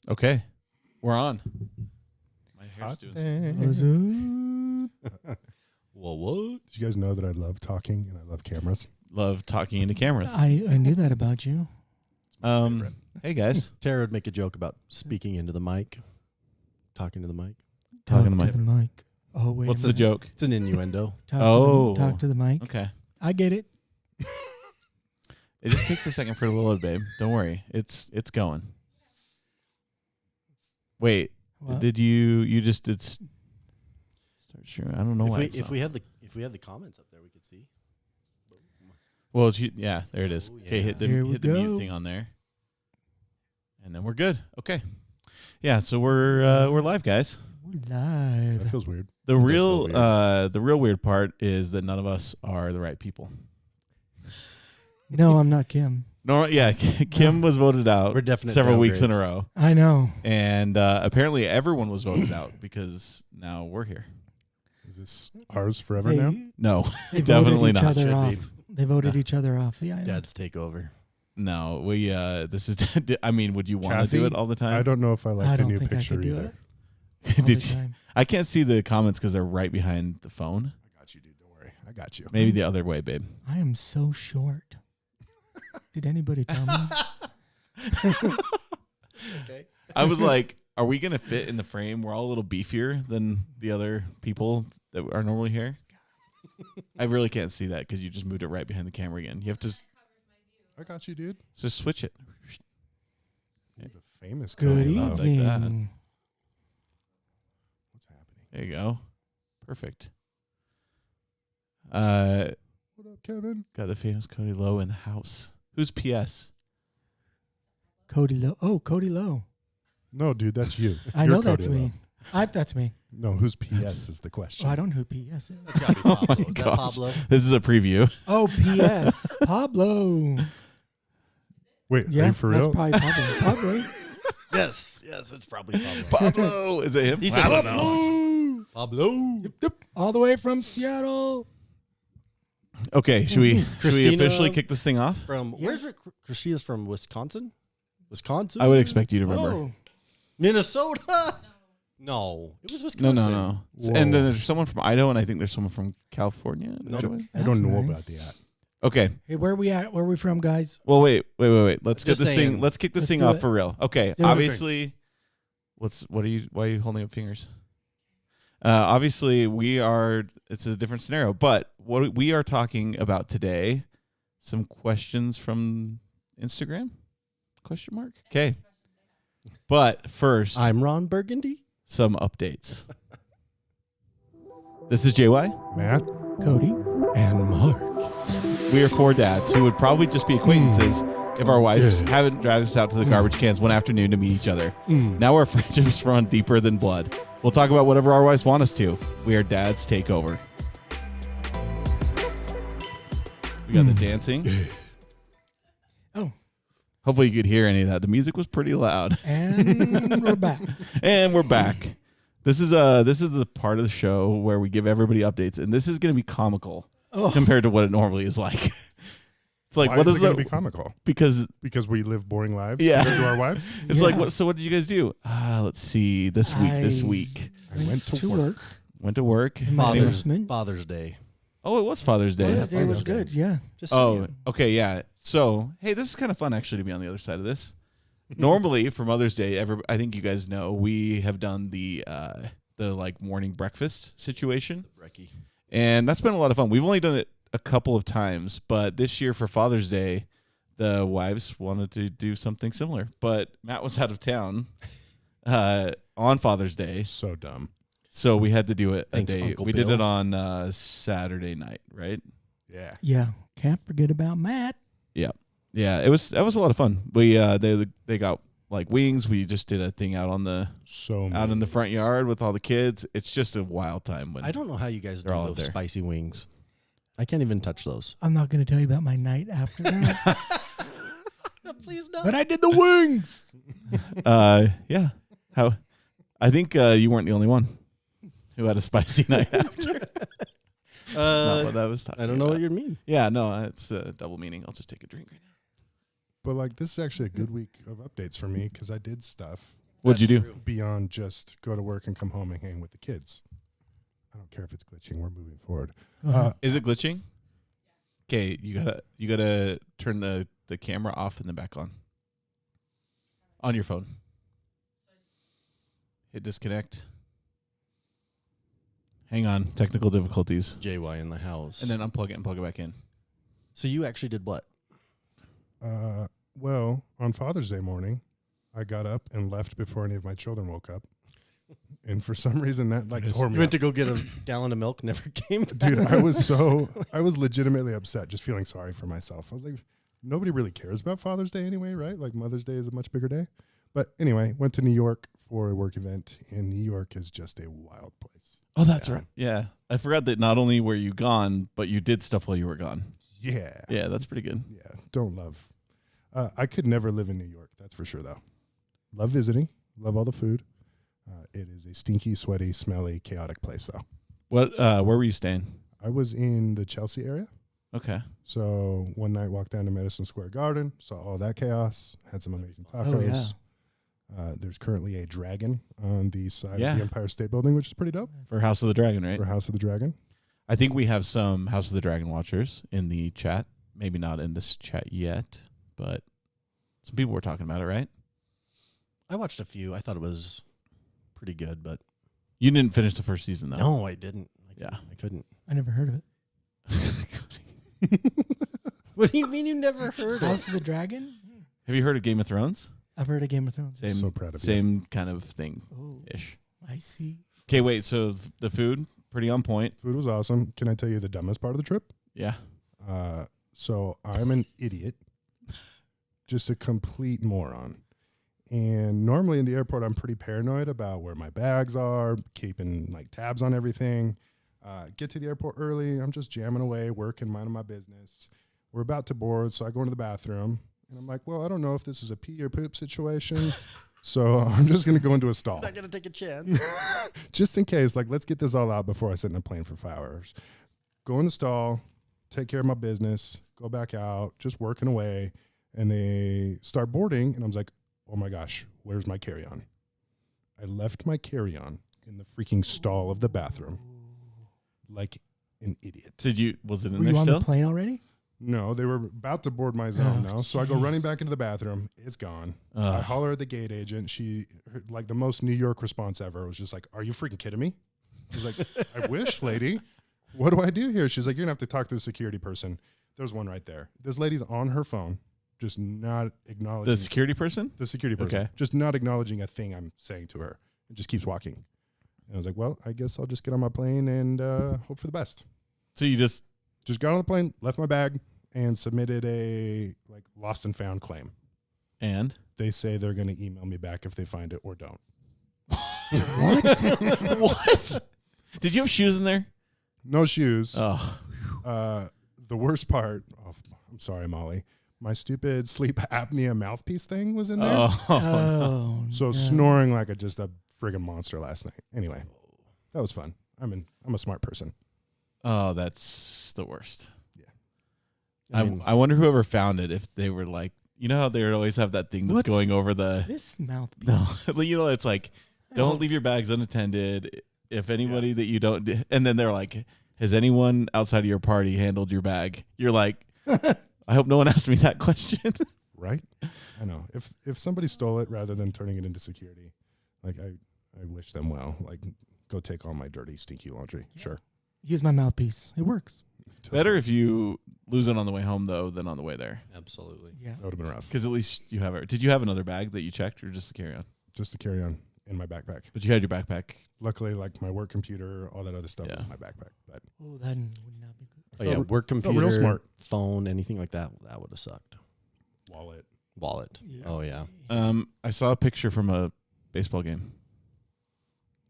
Okay. We're on. My hair's doing something. Well, what? Did you guys know that I love talking and I love cameras? Love talking into cameras. I knew that about you. Hey, guys. Tara would make a joke about speaking into the mic. Talking to the mic. Talking to the mic. Oh, wait. What's the joke? It's an innuendo. Talk to the mic. Okay. I get it. It just takes a second for the load, babe. Don't worry. It's going. Wait. What? Did you just did start sharing? I don't know why. If we have the comments up there, we could see. Well, yeah, there it is. Oh, Okay, yeah. hit the Here we mute go. thing on there, and then we're good. Okay, yeah. So we're live, guys. We're That live. feels weird. The It does real feel the real weird part is that none of us are the right people. No, I'm not Kim. No, yeah, Kim was voted out. We're definite several weeks in a downgrades. row, I know. and apparently everyone was voted out because now we're here. Is this ours forever now? No, They definitely voted each not. other Should off. be. They voted each other off the island. Dad's takeover. No, we this is. I mean, would you want to Kathy, do it all the time? I don't know if I like I the don't new think I picture could do either. it. All Did the you? time. I can't see the comments because they're right behind the phone. I got you, dude. Don't worry. I got you. Maybe the other way, babe. I am so short. Did anybody tell me? Okay. I was like, are we going to fit in the frame? We're all a little beefier than the other people that are normally here. I really can't see that because you just moved it right behind the camera again. You have to I got you, dude. just switch it. Ooh, the famous Good Cody Love. like that. evening. What's happening? There you go. Perfect. Got What up, Kevin? the famous Cody Lowe in the house. Who's PS? Cody Lowe. Oh, Cody Lowe. No, dude, that's you. I You're know that's Cody me. That's me. Love. No, who's PS is the question. Oh, I don't know who PS is. That's gotta be Oh Pablo. my Is that gosh. Pablo? This is a preview. Oh, PS. Pablo. Wait, are Yeah, you for that's real? probably Pablo. Probably. Yes, it's probably Pablo. Pablo. Is it him? He said I don't Pablo. know. Pablo. Yep. All the way from Seattle. Okay, should we Christina- officially kick this thing off? From where's it? Christina's from Wisconsin. Wisconsin. I would expect you to remember. Oh, Minnesota. No, it was No, Wisconsin. no. Whoa. And then there's someone from Idaho, and I think there's someone from California. No. Joey? I don't know That's about that. Okay. hey, where we at? Where we from, guys? Well, wait. Let's get Just this saying. thing. Let's kick this Let's thing do off it. for real. Okay. Do it. Obviously, why are you holding up fingers? Obviously, it's a different scenario, but what we are talking about today, some questions from Instagram? Question mark? Okay. But first, I'm Ron Burgundy. some updates. This is JY. Matt? Cody. And Mark. We are four dads who would probably just be acquaintances if our wives haven't dragged us out to the garbage cans one afternoon to meet each other. Now our friendships run deeper than blood. We'll talk about whatever our wives want us to. We are dads take over. We got the dancing. Oh, Hopefully you could hear any of that. The music was pretty loud. and we're back. And we're back. This is the part of the show where we give everybody updates, and this is going to be comical compared to what it normally is like. It's like, Why what is is it going that? to be comical? Because Because we live boring lives Yeah. compared to our wives? it's like, Yeah. what? So what did you guys do? Let's see. This week. I went to work. Went to work. In my Father's, basement. Father's Day. Oh, it was Father's Day. Father's Day was Father's Day. good. Yeah. Just Oh, saying. okay, yeah. So, hey, this is kind of fun actually to be on the other side of this. Normally for Mother's Day, I think you guys know we have done the like morning breakfast situation, Brecky. and that's been a lot of fun. We've only done it a couple of times, but this year for Father's Day, the wives wanted to do something similar, but Matt was out of town on Father's Day, So dumb. so we had to do it Thanks, a day. Uncle We did Bill. it on Saturday night, right? Yeah. Yeah. Can't forget about Matt. Yeah, that was a lot of fun. We they got like wings. We just did a thing out in the front yard with all the kids. It's just a wild time when I don't know how you guys do They're all those there. spicy wings. I can't even touch those. I'm not going to tell you about my night after that. Please no. But I did the wings. yeah. How? I think you weren't the only one who had a spicy night after. That's not what I was talking I don't know about. what you mean. Yeah, no, it's a double meaning. I'll just take a drink right now. But like, this is actually a good week of updates for me because I did stuff What'd you do? True. beyond just go to work and come home and hang with the kids. I don't care if it's glitching. We're moving forward. Is it glitching? Okay, you gotta turn the camera off and then back on your phone. Hit disconnect. Hang on, technical difficulties, JY in the house. and then unplug it and plug it back in. So you actually did what? Well, on Father's Day morning, I got up and left before any of my children woke up. And for some reason that tore You me went up. to go get a gallon of milk, never came back. Dude, I was legitimately upset, just feeling sorry for myself. I was like, nobody really cares about Father's Day anyway, right? Like Mother's Day is a much bigger day. But anyway, went to New York for a work event, and New York is just a wild place. Oh, that's Yeah. right. Yeah, I forgot that not only were you gone, but you did stuff while you were gone. Yeah. Yeah, that's pretty good. Yeah. Don't love. I could never live in New York. That's for sure, though. Love visiting. Love all the food. It is a stinky, sweaty, smelly, chaotic place, though. What? Where were you staying? I was in the Chelsea area. Okay. So one night, walked down to Madison Square Garden, saw all that chaos, had some amazing tacos. There's currently a dragon on the side Yeah. of the Empire State Building, which is pretty dope For House of the Dragon, right? for House of the Dragon. I think we have some House of the Dragon watchers in the chat. Maybe not in this chat yet, but some people were talking about it, right? I watched a few. I thought it was pretty good, but You didn't finish the first season, though. no, I didn't. Yeah. I couldn't. I never heard of it. What do you mean you never heard House it? of the Dragon? Have you heard of Game of Thrones? I've heard of Game of Thrones. Same, So proud of you. same kind of thing Oh, ish. I see. Okay, wait. So the food, pretty on point. Food was awesome. Can I tell you the dumbest part of the trip? Yeah. So I'm an idiot, just a complete moron. And normally in the airport, I'm pretty paranoid about where my bags are, keeping like tabs on everything. Get to the airport early. I'm just jamming away, working, minding my business. We're about to board, so I go into the bathroom, and I'm like, well, I don't know if this is a pee or poop situation, so I'm just going to go into a stall. Not gonna take a chance. Just in case, like, let's get this all out before I sit in a plane for 5 hours. Go in the stall, take care of my business, go back out, just working away. And they start boarding, and I was like, oh my gosh, where's my carry-on? I left my carry-on in the freaking stall of the bathroom like an idiot. Was it in Were there you on still? the plane already? No, they were about to board my zone Oh, now. So I go running jeez. back into the bathroom. It's gone. I Ugh. holler at the gate agent. She, like the most New York response ever, was just like, are you freaking kidding me? I was like, I wish, lady. What do I do here? She's like, you're going to have to talk to the security person. There's one right there. This lady's on her phone, just not acknowledging. The security person? The security person. Okay. Just not acknowledging a thing I'm saying to her. And just keeps walking. And I was like, well, I guess I'll just get on my plane and hope for the best. So you just Just got on the plane, left my bag, and submitted a like lost and found claim. and They say they're going to email me back if they find it or don't. what? Did you have shoes in there? No shoes. Oh, The worst part, I'm sorry, Molly. My stupid sleep apnea mouthpiece thing was in there. Oh, So no. snoring like just a friggin' monster last night. Anyway, that was fun. I'm a smart person. oh, that's the worst. I mean, I wonder whoever found it if they were like, you know how they would always have that thing that's What's going over the This mouthpiece. no, you know, it's like don't Oh. leave your bags unattended. If anybody that you don't, and then they're like, has anyone outside of your party handled your bag? You're like, I hope no one asked me that question. Right? I know. If somebody stole it rather than turning it into security, like I wish them well. Like go take all my dirty, stinky laundry. Yeah. Sure. Use my mouthpiece. It works. Better if you lose it on the way home though than on the way there, absolutely. Yeah. That would have been rough. because at least you have it. Did you have another bag that you checked, or just the carry on? Just to carry on in my backpack. But you had your backpack. Luckily, like my work computer, all that other stuff was Yeah. in my backpack. But Oh, that would not be good. Oh yeah, Felt- work felt computer, real smart. phone, anything like that. That would have sucked. wallet. Wallet. Yeah. Oh yeah. I saw a picture from a baseball game.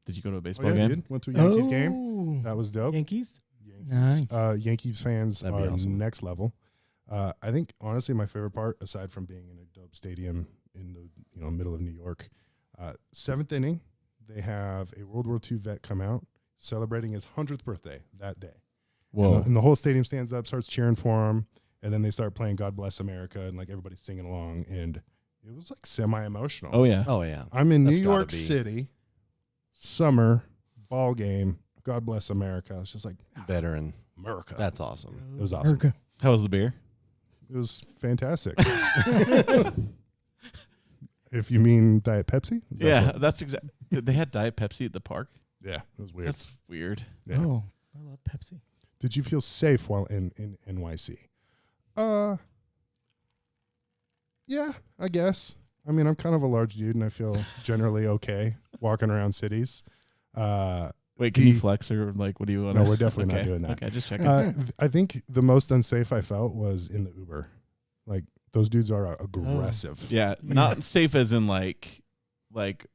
Did you go to a Oh, baseball yeah, game? dude. Went to a Yankees game. Oh. That was dope. Yankees? Yankees. Nice. Yankees fans That'd be are awesome. next level. I think honestly, my favorite part, aside from being in a dope stadium in the middle of New York, 7th inning, they have a World War II vet come out celebrating his 100th birthday that day. Whoa. And the whole stadium stands up, starts cheering for him, and then they start playing "God Bless America" and like everybody's singing along, and It was like semi-emotional. Oh yeah. Oh yeah. I'm in That's New gotta York be. City, summer, ball game. God bless America. It's just like Veteran. America. That's awesome. It was awesome. America. How was the beer? It was fantastic. If you mean Diet Pepsi? Is that Yeah, something? that's exactly. They had Diet Pepsi at the park. Yeah, it was weird. That's weird. Yeah. Oh, I love Pepsi. Did you feel safe while in NYC? Yeah, I guess. I mean, I'm kind of a large dude, and I feel generally okay walking around cities. Wait, can you flex or like what do you want? No, we're definitely not Okay. doing that. Okay, just checking. I think the most unsafe I felt was in the Uber. Like, those dudes are aggressive. Yeah, not safe as in like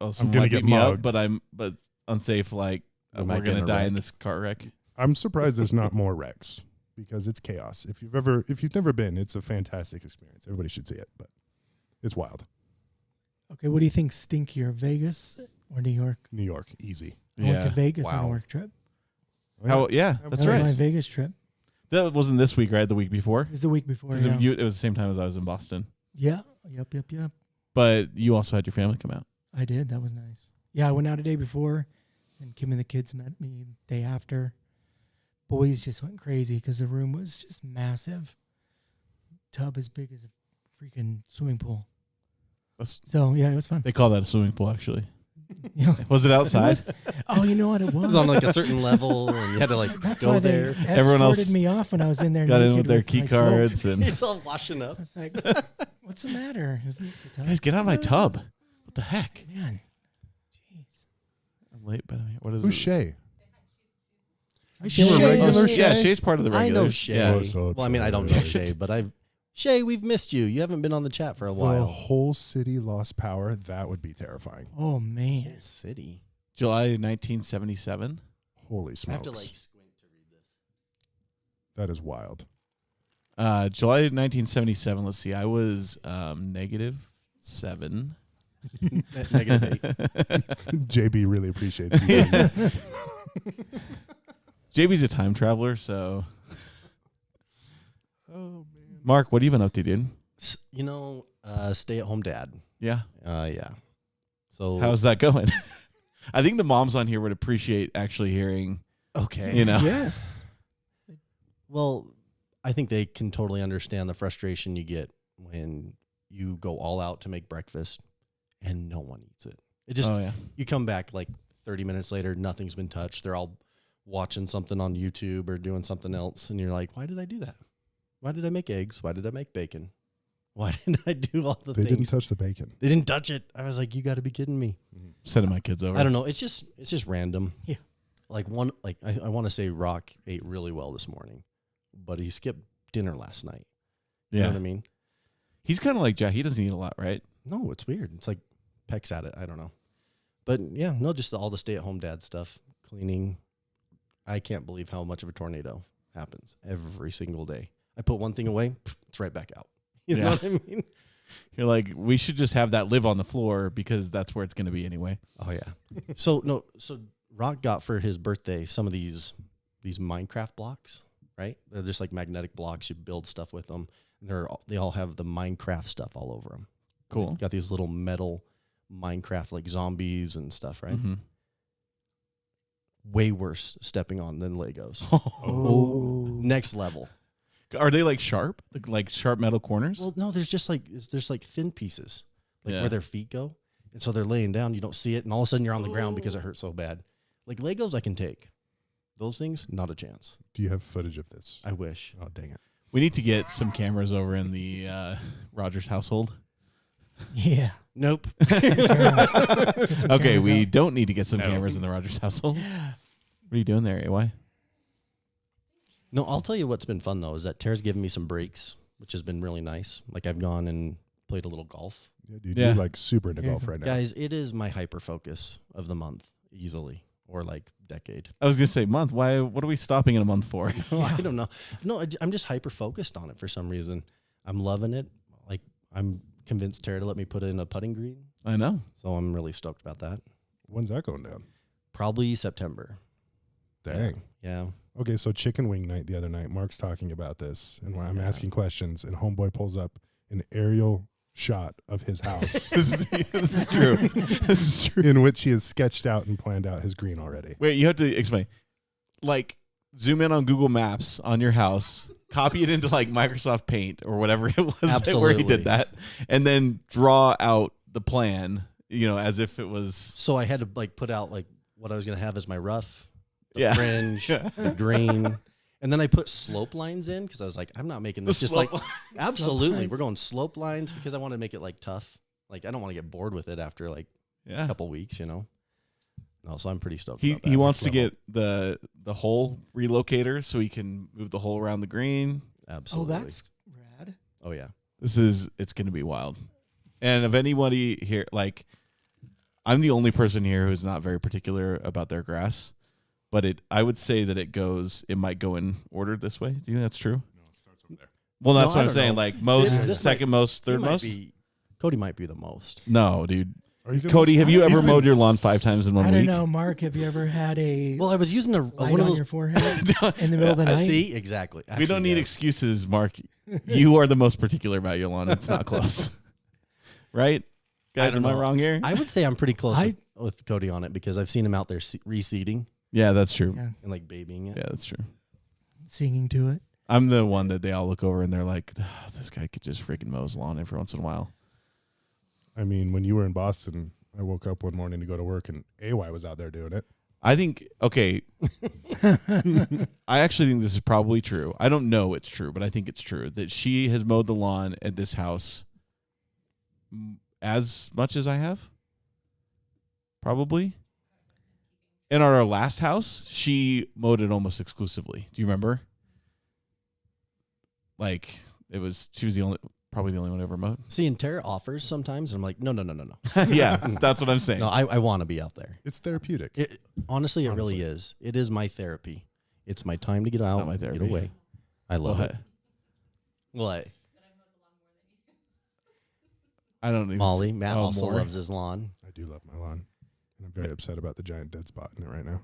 oh, someone gonna might get beat me up, mugged. but unsafe like We might we're get in gonna a die in wreck. this car wreck. I'm surprised there's not more wrecks because it's chaos. If you've never been, it's a fantastic experience. Everybody should see it, but it's wild. Okay, what do you think stinkier, Vegas or New York? New York, easy. I went to Yeah. Vegas on Wow. a work trip. How? Yeah, That that's That was right. my Vegas trip. That wasn't this week, right? The week before. It was the week before. 'Cause Yeah. it was the same time as I was in Boston. Yeah. Yep. But you also had your family come out. I did. That was nice. Yeah, I went out a day before, and Kim and the kids met me the day after. Boys just went crazy because the room was just massive. Tub as big as a freaking swimming pool. So yeah, it was fun. They call that a swimming pool, actually. You know, Was it outside? oh, you know what it was? It was on like a certain level, and you had to like That's go why there. they Everyone else escorted me off when I was in there. Got in naked with their my key slope. cards and It's all washing up. I was like, "What's the matter? Isn't it the tub?" guys, get out of my tub. What the heck? Man, jeez. I'm late, by the way. What is Who's this? Shay? I You were should- regular Oh, Shay? yeah, Shay's part of the I regular. know Shay. Yeah. What's up, Well, I mean, I don't know Shay? Shay, but Shay, we've missed you. You haven't been on the chat for a The while. whole city lost power. That would be terrifying. Oh man. City. July 1977. Holy I have to smokes. like squint to read this. That is wild. July 1977. Let's see. I was -7. -8. JB really appreciates you. JB's a time traveler, so. Oh, man. Mark, what have you been up to, dude? You know, stay-at-home dad. Yeah. Yeah. So How's that going? I think the moms on here would appreciate actually hearing, okay. you know. Yes. Well, I think they can totally understand the frustration you get when you go all out to make breakfast and no one eats it. It just Oh, yeah. you come back like 30 minutes later, nothing's been touched. They're all watching something on YouTube or doing something else, and you're like, "Why did I do that? Why did I make eggs? Why did I make bacon? Why did I do all the They didn't things?" touch the bacon. They didn't touch it. I was like, "You got to be kidding me." Sending my kids over. I don't know. It's just random. Yeah. Like I want to say Rock ate really well this morning, but he skipped dinner last night. You know Yeah. what I mean? He's kind of like Jack. He doesn't eat a lot, right? No, it's weird. It's like pecks at it. I don't know. But yeah, no, just all the stay-at-home dad stuff, cleaning. I can't believe how much of a tornado happens every single day. I put one thing away, it's right back out. You know Yeah. what I mean? You're like, we should just have that live on the floor because that's where it's going to be anyway. Oh yeah. So Rock got for his birthday some of these Minecraft blocks, right? They're just like magnetic blocks. You build stuff with them. And they all have the Minecraft stuff all over them. Cool. Got these little metal Minecraft like zombies and stuff, right? Mm-hmm. Way worse stepping on than Legos. Oh. Next level. Are they like sharp? Like sharp metal corners? Well, no, there's like thin pieces, like Yeah. where their feet go, and so they're laying down. You don't see it, and all of a sudden you're on the ground because it hurts so bad. Like Legos, I can take. Those things, not a chance. Do you have footage of this? I wish. Oh, dang it. We need to get some cameras over in the Rogers household. Yeah. Nope. Okay, we don't need to get some No. cameras in the Rogers household. What are you doing there, AY? No, I'll tell you what's been fun though is that Tara's given me some breaks, which has been really nice. Like I've gone and played a little golf. Yeah, dude, Yeah. you're like super into Yeah. golf right now. Guys, it is my hyper focus of the month easily, or like decade. I was gonna say month. Why? What are we stopping in a month for? I don't know. No, I'm just hyper focused on it for some reason. I'm loving it. Like I'm convinced Tara to let me put in a putting green, I know. so I'm really stoked about that. When's that going down? Probably September. Dang. Yeah. Okay, so chicken wing night the other night. Mark's talking about this, and when I'm Yeah. asking questions, and homeboy pulls up an aerial shot of his house This is true. This is true. in which he has sketched out and planned out his green already. Wait, you have to explain. Like, zoom in on Google Maps on your house, copy it into like Microsoft Paint or whatever it was where he Absolutely. did that, and then draw out the plan, as if it was. So I had to like put out like what I was going to have as my rough, the Yeah. fringe, the green. And then I put slope lines in because I was like, I'm not making this The just like, slope absolutely. lines. We're going slope lines because I want to make it like tough. Like, I don't want to get bored with it after like Yeah. a couple weeks, No, so I'm pretty stoked He about that. he wants to Next get the hole relocator so he can move the hole around the green. level. Absolutely. Oh, that's rad. Oh, yeah. It's going to be wild. And if anybody here, like, I'm the only person here who's not very particular about their grass, but I would say that it might go in order this way. Do you think that's true? No, it starts over there. Well, that's No, what I I'm don't saying. know. Like most, This second most, third most. Cody might be the most. No, dude. Are you Cody, have you He's ever been mowed your lawn 5 times in 1 I week? don't know, Mark. Have you ever had a Well, I was using light one of on those. your forehead in the middle of the night? See, exactly. We Actually, don't need yes. excuses, Mark. You are the most particular about your lawn. It's not close. Right? Guys, don't am I know. wrong here? I would say I'm pretty close I- with Cody on it because I've seen him out there reseeding Yeah, that's true. Yeah, and like babying it. Yeah, that's true. singing to it. I'm the one that they all look over and they're like, this guy could just freaking mow his lawn every once in a while. I mean, when you were in Boston, I woke up one morning to go to work and AY was out there doing it. I think, okay, I actually think this is probably true. I don't know it's true, but I think it's true that she has mowed the lawn at this house as much as I have. Probably. In our last house, she mowed it almost exclusively. Do you remember? Like, she was probably the only one ever mowed. See, and Tara offers sometimes, and I'm like, no. Yeah, that's what I'm saying. No, I want to be out there. It's therapeutic. Honestly, it really Honestly. is. It is my therapy. It's my time to get out, not my get therapy. away. I love What? it. What? I don't even Molly, Matt also more. loves his lawn. I do love my lawn. And I'm very upset about the giant dead spot in it right now.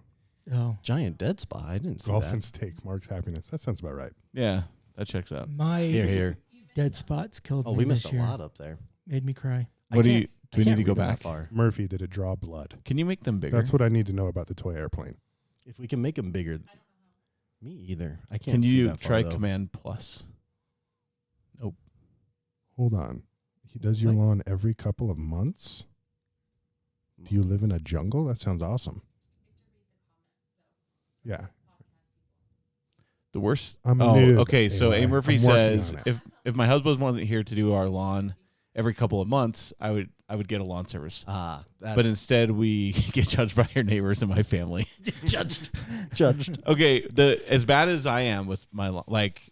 Oh, Giant dead spot. I didn't see Golf that. and steak, Mark's happiness. That sounds about right. Yeah, that checks out. my Here. dead spots killed Oh, me we missed this a year. lot up there. Made me cry. What do I you? can't- Do we I need can't to go read that back? far. Murphy, did it draw blood? Can you make them bigger? That's what I need to know about the toy airplane. If we can make them bigger, me either. I can't. Can see you that far, try though. Command Plus? Hold on. He does your What? lawn every couple of months? Do you live in a jungle? That sounds awesome. Yeah. The worst. I'm a Oh, noob, okay. So AY. A. Murphy I'm working says on it. if my husband wasn't here to do our lawn every couple of months, I would get a lawn service. But instead, we get judged by our neighbors and my family. judged. Okay, as bad as I am with my lawn, like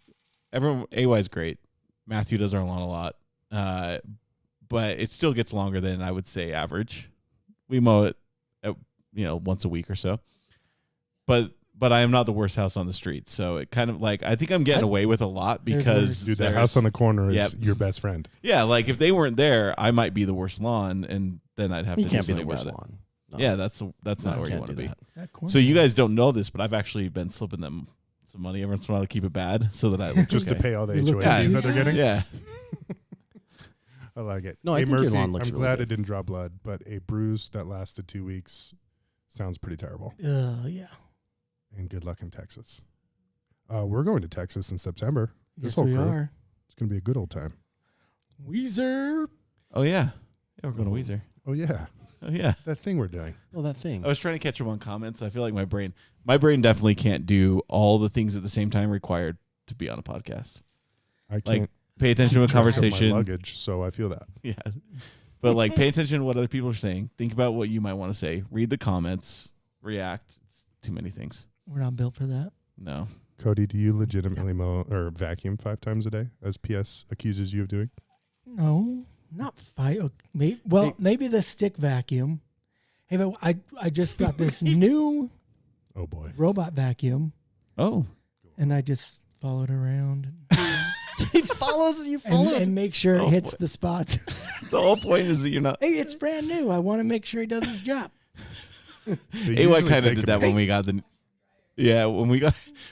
everyone, AY is great. Matthew does our lawn a lot, but it still gets longer than I would say average. We mow it, once a week or so. But I am not the worst house on the street, so it kind of like I think I'm getting away with a lot There's because worse. Dude, that house on the corner is Yep. your best friend. yeah, like if they weren't there, I might be the worst lawn, and then I'd have You to can't do be the something worst about it. lawn. No. Yeah, that's No, not where you can't want to do be. that. Is that corn? So you guys don't know this, but I've actually been slipping them some money every once in a while to keep it bad, so that I look Just okay. to pay all the You look HOA fees good. that they're getting? Yeah, I like it. No, I hey, think your Murphy, lawn looks I'm really glad good. it didn't draw blood, but a bruise that lasted 2 weeks sounds pretty terrible. Yeah. And good luck in Texas. We're going to Texas in September. This Yes, whole we crew. are. It's going to be a good old time. Weezer. oh yeah, we're going to Weezer. Oh, yeah. Oh yeah. That thing we're doing. Oh, that thing. I was trying to catch up on comments. I feel like my brain definitely can't do all the things at the same time required to be on a podcast. I can't Pay attention to a keep track of conversation. my luggage, so I feel that. Yeah. But like pay attention to what other people are saying. Think about what you might want to say. Read the comments. React. It's too many things. We're not built for that. No. Cody, do you legitimately mow or vacuum 5 times a day, as PS accuses you of doing? No, not five. Maybe the stick vacuum. Hey, but I just got this new Oh, boy. robot vacuum, Oh. and I just follow it around He follows you. Follow. and make sure it Oh, hits boy. the spots. The whole point is that you're not. Hey, it's brand new. I want to make sure he does his job. They AY usually kind of take did a that when break. we got the. Yeah, when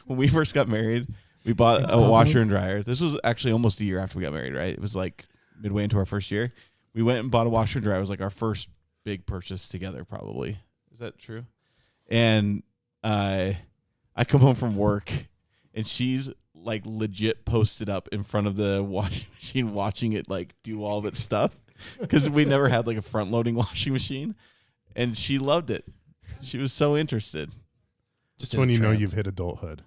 we first got married, we bought It's a washer public. and dryer. This was actually almost a year after we got married, right? It was like midway into our first year. We went and bought a washer and dryer. It was like our first big purchase together, probably. Is that true? And I come home from work, and she's like legit posted up in front of the washing machine watching it like do all of its stuff, because we never had like a front loading washing machine, and she loved it. She was so interested. Just when you know you've hit adulthood.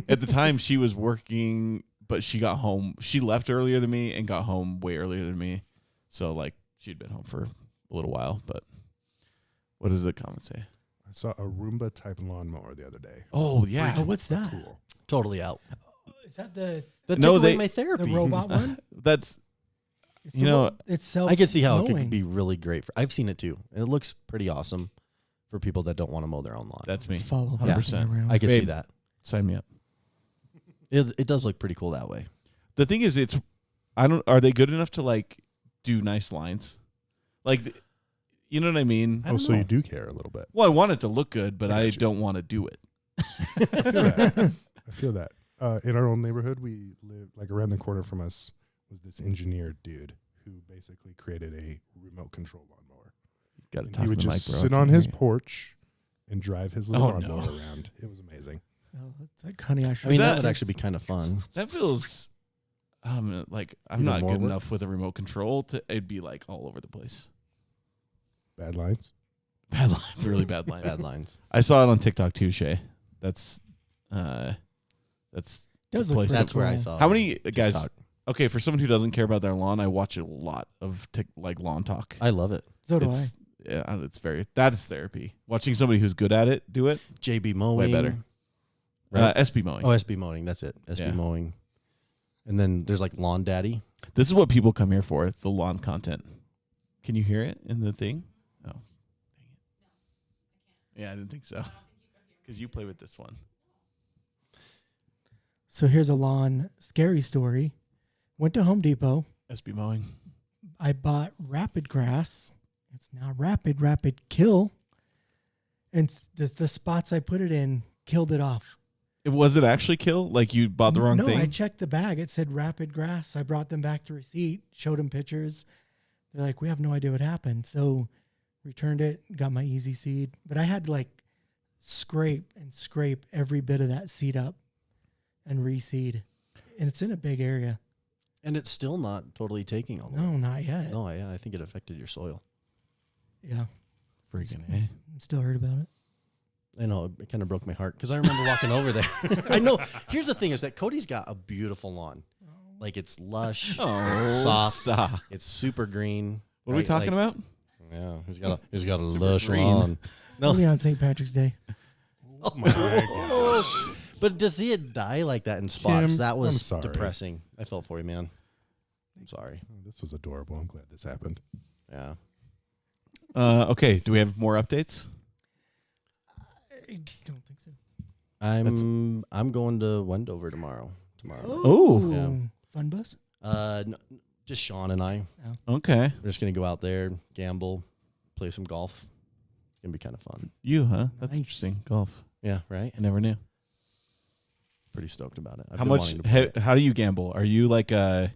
At the time she was working, but she got home. She left earlier than me and got home way earlier than me. So like she'd been home for a little while, but what does the comment say? I saw a Roomba type lawnmower the other day. Oh yeah. Oh, what's that? Cool. Totally out. Is that the No, Take away they- my therapy. the robot one? That's It's You know, it's self. I could see how it mowing. could be really great. I've seen it too. And it looks pretty awesome for people that don't want to mow their own lawn. that's me. It's follow 100%. around. I could see Babe. that. Sign me up. It does look pretty cool that way. The thing is, are they good enough to like do nice lines? Like, you know what I mean? I don't So know. you do care a little bit. Well, I want it to look good, but I I got you. don't want to do it. I feel that. I feel that. In our own neighborhood, we live like around the corner from us was this engineer dude who basically created a remote control lawnmower. Got to And talk he would to the just mic, bro. sit I on can't his hear you. porch and drive his little Oh, no. lawnmower around. It was amazing. Oh, it's like honey, I should. I mean, that that- would actually be kind of fun. That feels like I'm Even not more good work? enough with a remote control to. It'd be like all over the place. Bad lines. Bad lines, really bad lines. Bad lines. I saw it on TikTok too, Shay. That's Does the look place. pretty That's where I cool. saw how it. many guys? TikTok. Okay, for someone who doesn't care about their lawn, I watch a lot of like lawn talk. I love it. So do It's yeah, it's that's therapy. Watching somebody who's good at it do it. JB mowing. Way better. Right? SB mowing. Oh, SB mowing. That's it. SB Yeah. mowing. And then there's like Lawn Daddy. This is what people come here for, the lawn content. Can you hear it in the thing? Oh. Dang it. Yeah, I didn't think so. Because you play with this one. So here's a lawn scary story. Went to Home Depot. SB mowing. I bought Rapid Grass. It's now Rapid Kill. And the spots I put it in killed it off. Was it actually kill? Like you bought the wrong no, thing? I checked the bag. It said Rapid Grass. I brought them back the receipt, showed them pictures. They're like, we have no idea what happened. So returned it, got my easy seed. But I had to like scrape every bit of that seed up and reseed. And it's in a big area. And it's still not totally taking all the No, way. not yet. No, I think it affected your soil. Yeah. Freaking I'm still hurt about it. I know, it kind of broke my heart because I remember walking over there. I know. Here's the thing is that Cody's got a beautiful lawn. Like it's lush, it's soft, stop. it's super green. What are we right? talking Like, about? Yeah, he's got a Super lush green. lawn. No, Only on St. Patrick's Day. Oh my gosh. but to see it die like that in spots, Kim, that I'm was sorry. depressing. I felt for you, man. I'm sorry. Oh, this was adorable. I'm glad this happened. Yeah. Okay, do we have more updates? I don't think so. I'm going to Wendover tomorrow. Oh. Yeah. Fun bus? No, just Sean and I. Okay. We're just gonna go out there, gamble, play some golf. It's gonna be kind of fun. You, huh? That's Nice. interesting. Golf. Yeah, right. I never knew. Pretty stoked about it. I've How been much? wanting to play it. How do you gamble? Are you like I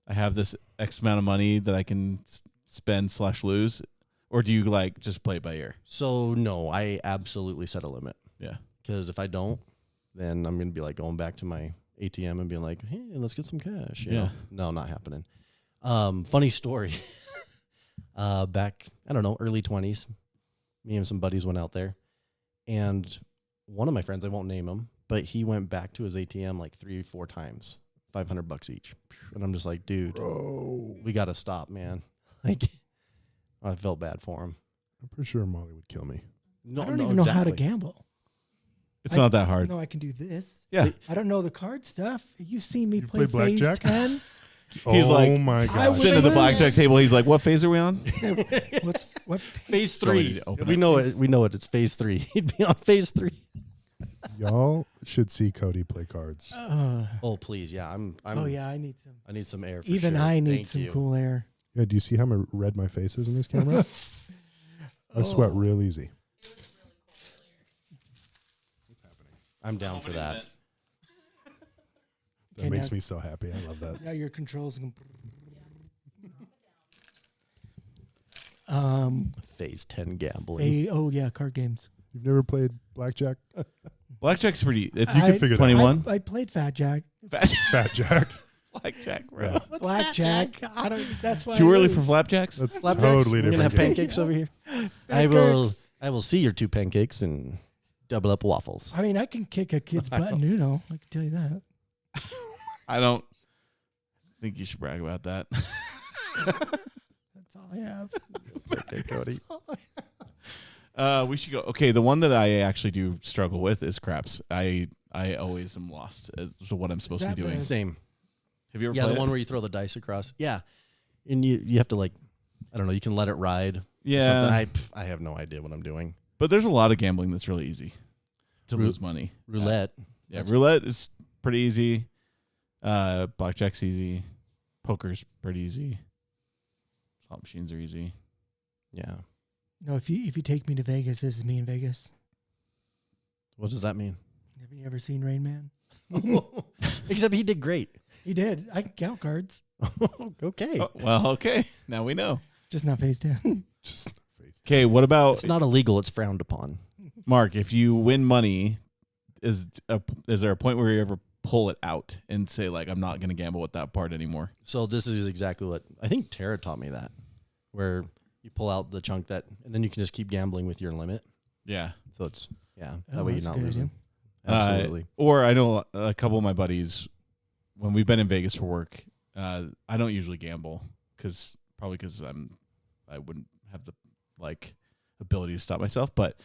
have this X amount of money that I can spend / lose, or do you like just play it by ear? So no, I absolutely set a limit. Yeah. Because if I don't, then I'm gonna be like going back to my ATM and being like, "Hey, let's get some cash." You Yeah. know? No, not happening. Funny story. Back, I don't know, early 20s, me and some buddies went out there, and one of my friends, I won't name him, but he went back to his ATM like 3 or 4 times, $500 each, and I'm just like, dude, Bro. we gotta stop, man. Like, I felt bad for him. I'm pretty sure Molly would kill me. No, I don't no, even know how to exactly. gamble. It's not that hard. No, I can do this. Yeah. I don't know the card stuff. You've seen me You play play phase blackjack? 10. He's oh like, my I gosh. was Sitting at the lose. blackjack table. He's like, "What phase are we on?" What Phase Don't need 3. to open We it. know it. We know it. It's phase 3. He'd be on phase 3. Y'all should see Cody play cards. Oh please, yeah. I'm. oh yeah, I need some. I need some air. For Even sure. I need Thank some you. cool air. Yeah, do you see how red my face is in this camera? I sweat real easy. I'm down for that. That makes me so happy. I love that. Now your controls. Phase 10 gambling. Card games. You've never played blackjack? Blackjack's pretty. It's You can figure that out. 21. I played Fat Jack. Fat Jack. Blackjack, bro. Yeah. Blackjack. I don't. That's why. Too I early lose. for flapjacks? That's Flapjacks? totally We're gonna different. have game. pancakes over here. Pancakes. I will see your 2 pancakes and double up waffles. I mean, I can kick a kid's butt in Uno. I can tell you that. I don't think you should brag about that. That's all I have. Okay, Cody. We should go. Okay, the one that I actually do struggle with is craps. I always am lost as to what I'm supposed to that be doing. the- Same. Have you ever Yeah, played the one it? where you throw the dice across. Yeah. And you have to I don't know, you can let it ride. or Yeah, something. I have no idea what I'm doing. but there's a lot of gambling that's really easy to lose money. Roulette. Yeah, That's- roulette is pretty easy. Blackjack's easy. Poker's pretty easy. Slot machines are easy. Yeah. No, if you take me to Vegas, this is me in Vegas. What does that mean? Have you ever seen Rain Man? Except he did great. He did. I can count cards, Okay. Oh, well, okay. Now we know. just not face down. Just face. Okay, what about It's not illegal, it's frowned upon. Mark? If you win money, is there a point where you ever pull it out and say like, I'm not going to gamble with that part anymore? So this is exactly what I think Tara taught me that, where you pull out the chunk and then you can just keep gambling with your limit. Yeah. So it's that Oh, way you're that's a not good losing. idea. Absolutely. Or I know a couple of my buddies, when we've been in Vegas for work, I don't usually gamble because I wouldn't have the ability to stop myself. But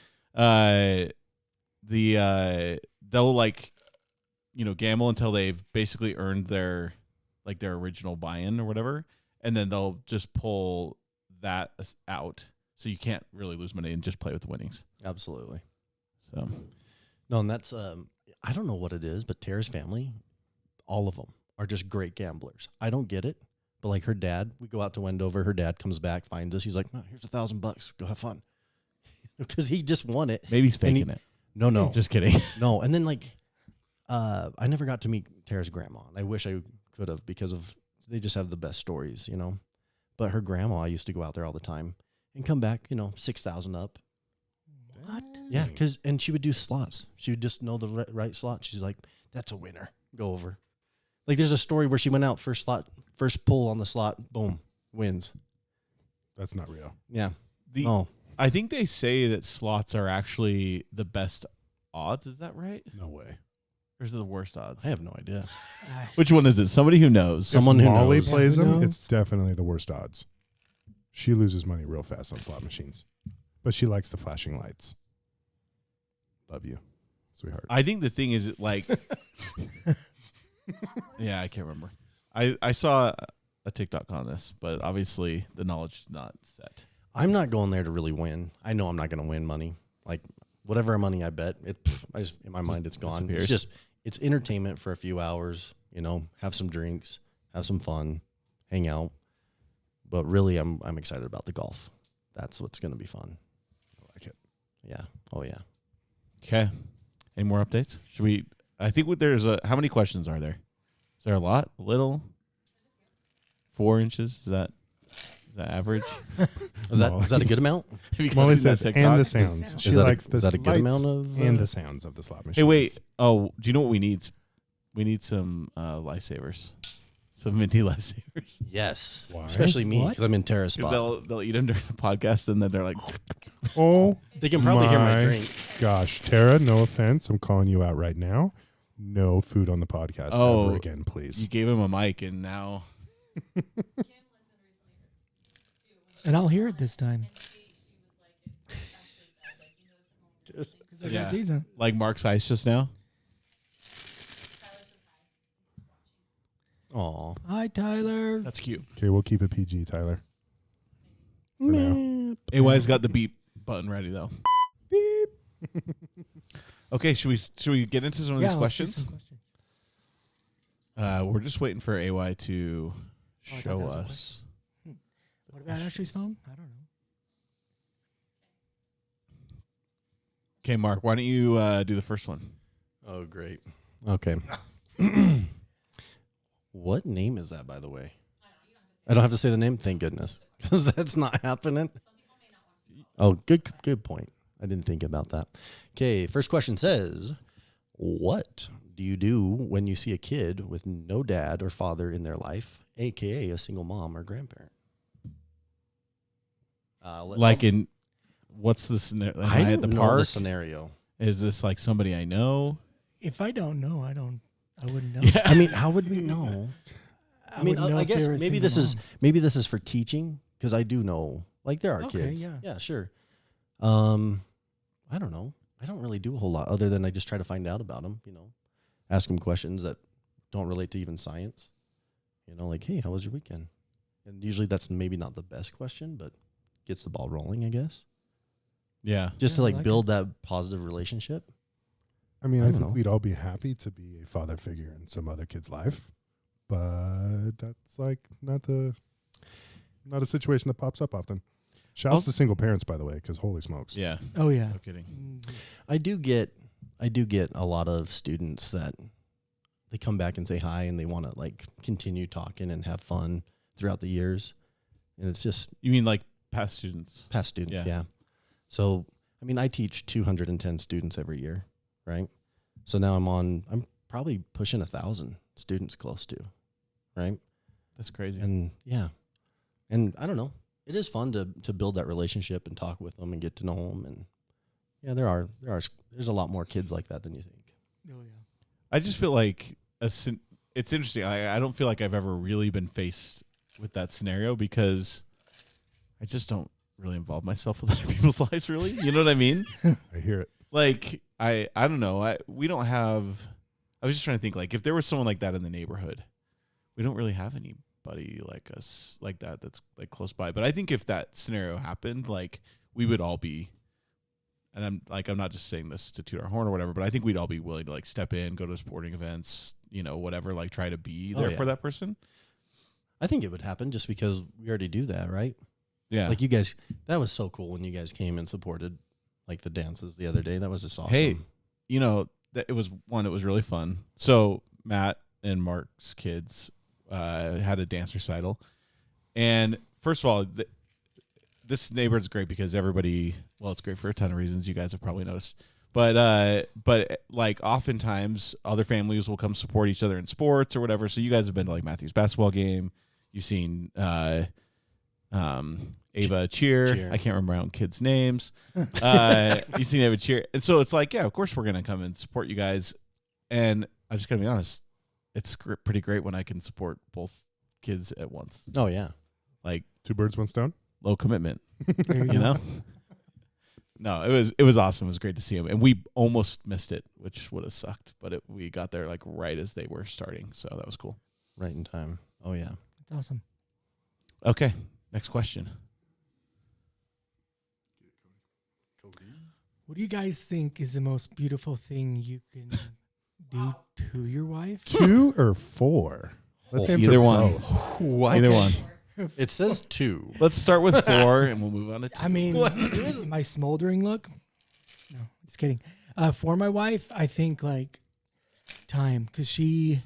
they'll gamble until they've basically earned their original buy-in or whatever, and then they'll just pull that out, so you can't really lose money and just play with the winnings. Absolutely. So. No, and that's I don't know what it is, but Tara's family, all of them are just great gamblers. I don't get it, but like her dad, we go out to Wendover. Her dad comes back, finds us. He's like, "Oh, here's $1,000. Go have fun," because he just won it. Maybe he's faking it. No, Just kidding. no. And then I never got to meet Tara's grandma. And I wish I could have because they just have the best stories, you know. But her grandma used to go out there all the time and come back, 6,000 up. What? Yeah, and she would do slots. She would just know the right slot. She's like, "That's a winner. Go over." Like there's a story where she went out first pull on the slot, boom, wins. That's not real. Yeah. The Oh, I think they say that slots are actually the best odds. Is that right? No way. Or is it the worst odds? I have no idea. Which one is it? Somebody who knows. Someone if who Molly knows. plays Who them, knows? it's definitely the worst odds. She loses money real fast on slot machines, but she likes the flashing lights. Love you, sweetheart. I think the thing is yeah, I can't remember. I saw a TikTok on this, but obviously the knowledge is not set. I'm not going there to really win. I know I'm not going to win money. Like whatever money I bet, in my mind it's gone. disappears. It's entertainment for a few hours. Have some drinks, have some fun, hang out. But really, I'm excited about the golf. That's what's going to be fun. I like it. Yeah. Oh yeah. Okay. Any more updates? Should we? I think there's how many questions are there? Is there a lot? A little? 4 inches? Is that average? Is that a good amount? Have you guys Molly seen that says, TikTok? and the sounds. She Is that a- likes the is that a good lights amount of, and the sounds of the slot machines. Hey, wait. Oh, do you know what we need? We need some lifesavers. Some minty lifesavers. Yes. Why? Especially me What? because I'm in Tara's Because spot. they'll eat them during the podcast, and then they're like, Oh, They can probably hear my my drink. gosh, Tara, no offense. I'm calling you out right now. No food on the podcast Oh, ever again, please. you gave him a mic, and now And I'll hear it this time. Because I Yeah. got these on. like Mark's ice just now. Aw. Hi, Tyler. That's cute. Okay, we'll keep it PG, Tyler. For now. AY's got the beep button ready though. Beep. Okay, should we get into some of these let's do questions? some questions. We're just waiting for AY to I thought show that was a us. What about Ashley's phone? I don't know. Okay, Mark, why don't you do the first one? Oh, great. Okay. What name is that, by the way? I don't have to say the name. Thank goodness, because that's not happening. Oh, good point. I didn't think about that. Okay, first question says, what do you do when you see a kid with no dad or father in their life, aka a single mom or grandparent? What's the scenario? I Am I at the don't know park? the scenario. Is this like somebody I know? If I don't know, I wouldn't know. Yeah. I mean, how would we know? I mean, wouldn't know I if they guess were a maybe single this is mom. maybe this is for teaching, because I do know, like, there are Okay, kids. yeah. Yeah, sure. I don't know. I don't really do a whole lot other than I just try to find out about them. Ask them questions that don't relate to even science. Like, hey, how was your weekend? And usually that's maybe not the best question, but gets the ball rolling, I guess. Yeah. Just Yeah, to I like like build that positive relationship. I mean, I I don't think know. we'd all be happy to be a father figure in some other kid's life, but that's like not a situation that pops up often. Shouts Also- to single parents, by the way, because holy smokes. Yeah. Oh yeah. No kidding. Mm, I do get a lot of students that they come back and say hi and they want to like continue talking and have fun throughout the years. And it's just You mean like past students? past students, Yeah. yeah. So, I mean, I teach 210 students every year, right? So now I'm probably pushing 1,000 students close to, right? That's crazy. And yeah. And I don't know. It is fun to build that relationship and talk with them and get to know them. And yeah, there's a lot more kids like that than you think. oh yeah. I just feel like it's interesting. I don't feel like I've ever really been faced with that scenario because I just don't really involve myself with other people's lives, really. You know what I mean? I hear it. Like, I don't know. We don't have, I was just trying to think, like, if there was someone like that in the neighborhood, we don't really have anybody like us, like that, that's like close by. But I think if that scenario happened, like, we would all be, and I'm not just saying this to toot our horn or whatever, but I think we'd all be willing to like step in, go to sporting events, whatever, like try to be there yeah. for that person. I think it would happen just because we already do that, right? Yeah. Like you guys, that was so cool when you guys came and supported like the dances the other day. That was just awesome. Hey, it was really fun. So Matt and Mark's kids had a dance recital. And first of all, this neighborhood's great because everybody, well, it's great for a ton of reasons you guys have probably noticed. But like oftentimes other families will come support each other in sports or whatever. So you guys have been to like Matthew's basketball game. You've seen Ava cheer. I can't remember my own kids' names. You've seen Ava cheer. And so it's like, yeah, of course we're going to come and support you guys. And I just got to be honest, it's pretty great when I can support both kids at once. Oh yeah. Like 2 birds, 1 stone. low commitment, There you you go. know? No, it was awesome. It was great to see him. And we almost missed it, which would have sucked. But we got there like right as they were starting. So that was cool. Right in time. Oh yeah. That's awesome. Okay. Next question. What do you guys think is the most beautiful thing you can do to your wife? 2 or 4? Let's answer Either one. both. Either one. It says 2. Let's start with 4 and we'll move on to 2. I mean, my smoldering look. No, just kidding. For my wife, I think like time, because she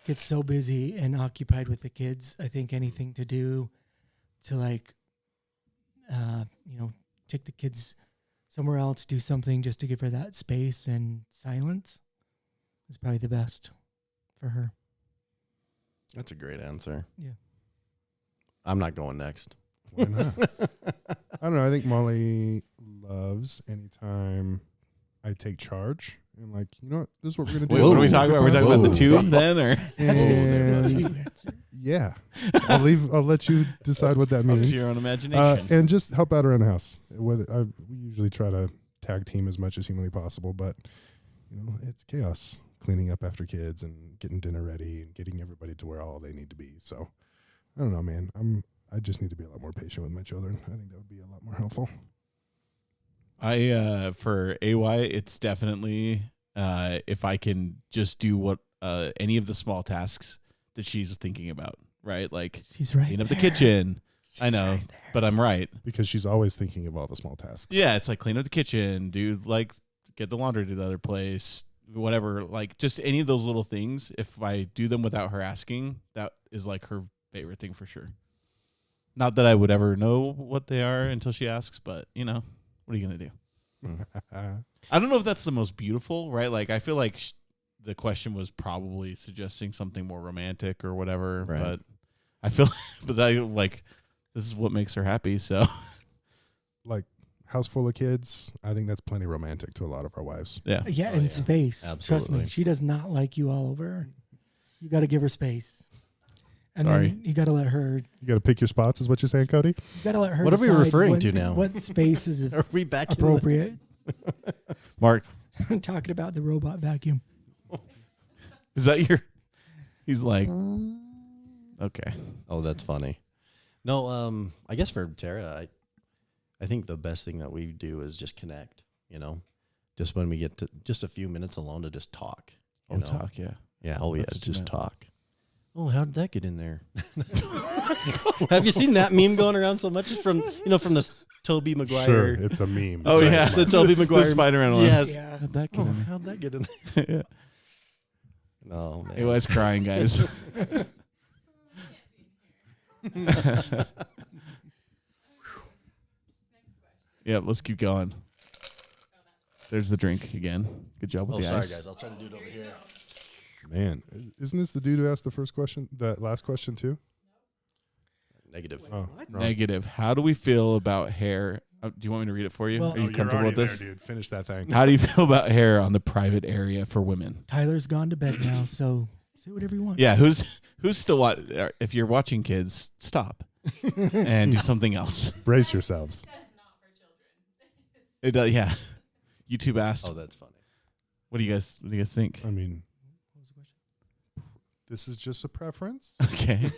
gets so busy and occupied with the kids. I think anything to do to like, take the kids somewhere else, do something just to give her that space and silence is probably the best for her. That's a great answer. Yeah. I'm not going next. Why not? I don't know. I think Molly loves anytime I take charge and like, you know what? This is what we're going to do. Wait, what are we talking about? We're talking about the Whoa. 2 then, or And yeah, I'll let you decide what that up to means. your own imagination? And just help out around the house. We usually try to tag team as much as humanly possible, but it's chaos cleaning up after kids and getting dinner ready and getting everybody to where all they need to be. So I don't know, man. I just need to be a lot more patient with my children. I think that would be a lot more helpful. For AY, it's definitely if I can just do what any of the small tasks that she's thinking about, right? Like She's right clean up the there. kitchen. I She's know, right there. but I'm right. Because she's always thinking of all the small tasks. Yeah, it's like clean up the kitchen, do like get the laundry to the other place, whatever, like just any of those little things. If I do them without her asking, that is like her favorite thing for sure. Not that I would ever know what they are until she asks, but you know, what are you going to do? I don't know if that's the most beautiful, right? Like, I feel like the question was probably suggesting something more romantic or whatever, Right. but I feel, but I like, this is what makes her happy. So, Like, house full of kids, I think that's plenty romantic to a lot of our wives. yeah. Yeah, Oh, and yeah. space. Trust me, Absolutely. she does not like you all over her. You got to give her space. And Sorry. then you got to let her. You got to pick your spots, is what you're saying, Cody? You got to let her. What are we decide referring what- to now? What space is Are we back appropriate? Mark, I'm talking about the robot vacuum. is that your, he's like, okay. Oh, that's funny. No, I guess for Tara, I think the best thing that we do is just connect, you know, just when we get to just a few minutes alone to just talk. You know? Talk, yeah. Yeah. Oh, yeah. That's what you Just meant. talk. Oh, how did that get in there? Have you seen that meme going around so much? It's from, from this Tobey Maguire. Sure, it's a meme. Oh, yeah. The Tobey Maguire. The Spider-Man one. Yes. Yeah. How'd that get Oh, in there? how'd that get in Yeah. there? No, man. He was crying, guys. Yeah, let's keep going. There's the drink again. Good job with Oh, the sorry, ice. guys. I'll try to do it over here. Man, isn't this the dude who asked the first question, that last question too? Negative. Oh, wrong. Negative. How do we feel about hair? Do you want me to read it for you? Well- Are you Oh, comfortable with already this? there, dude. Finish that thing. How do you feel about hair on the private area for women? Tyler's gone to bed now, so say whatever you want. Yeah, who's still if you're watching kids, stop and do something else. Brace yourselves. It does, yeah. YouTube asked, Oh, that's funny. what do you guys think? I mean, this is just a preference. Okay.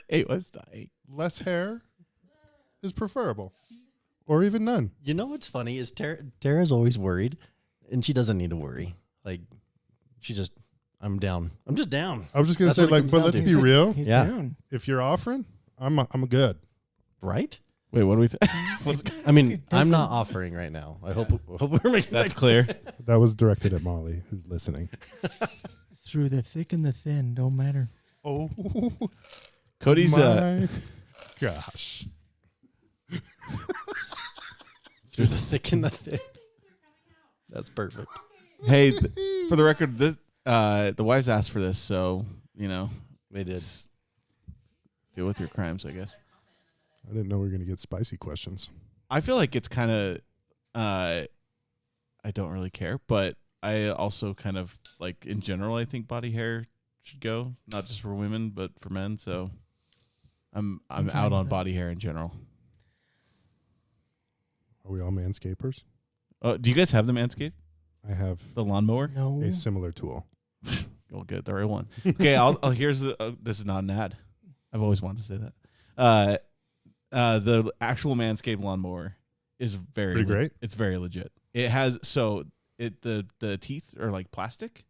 It was dying. Less hair is preferable, or even none. You know what's funny is Tara's always worried, and she doesn't need to worry. Like, I'm down. I'm just down. I was just gonna That's say, what it like, comes but down let's to. be real. He's Yeah. down. If you're offering, I'm good. Right? Wait, what do we say? I mean, It I'm not doesn't- offering right now. I hope we're making That's that clear. That was directed at Molly, who's listening. Through the thick and the thin, don't matter. Oh, Cody's my gosh. through the thick and the thin. That's perfect. hey, for the record, this the wives asked for this, so They did. s- deal with your crimes, I guess. I didn't know we were gonna get spicy questions. I feel like it's kind of, I don't really care, but I also kind of like in general, I think body hair should go, not just for women, but for men. So I'm I'm fine out with on that. body hair in general. Are we all manscapers? Oh, do you guys have the Manscaped, I have the lawnmower? No. a similar tool. Go get the right one. Okay, here's this is not an ad. I've always wanted to say that. The actual Manscaped lawnmower is Pretty great. It's very legit. It has the teeth are like plastic,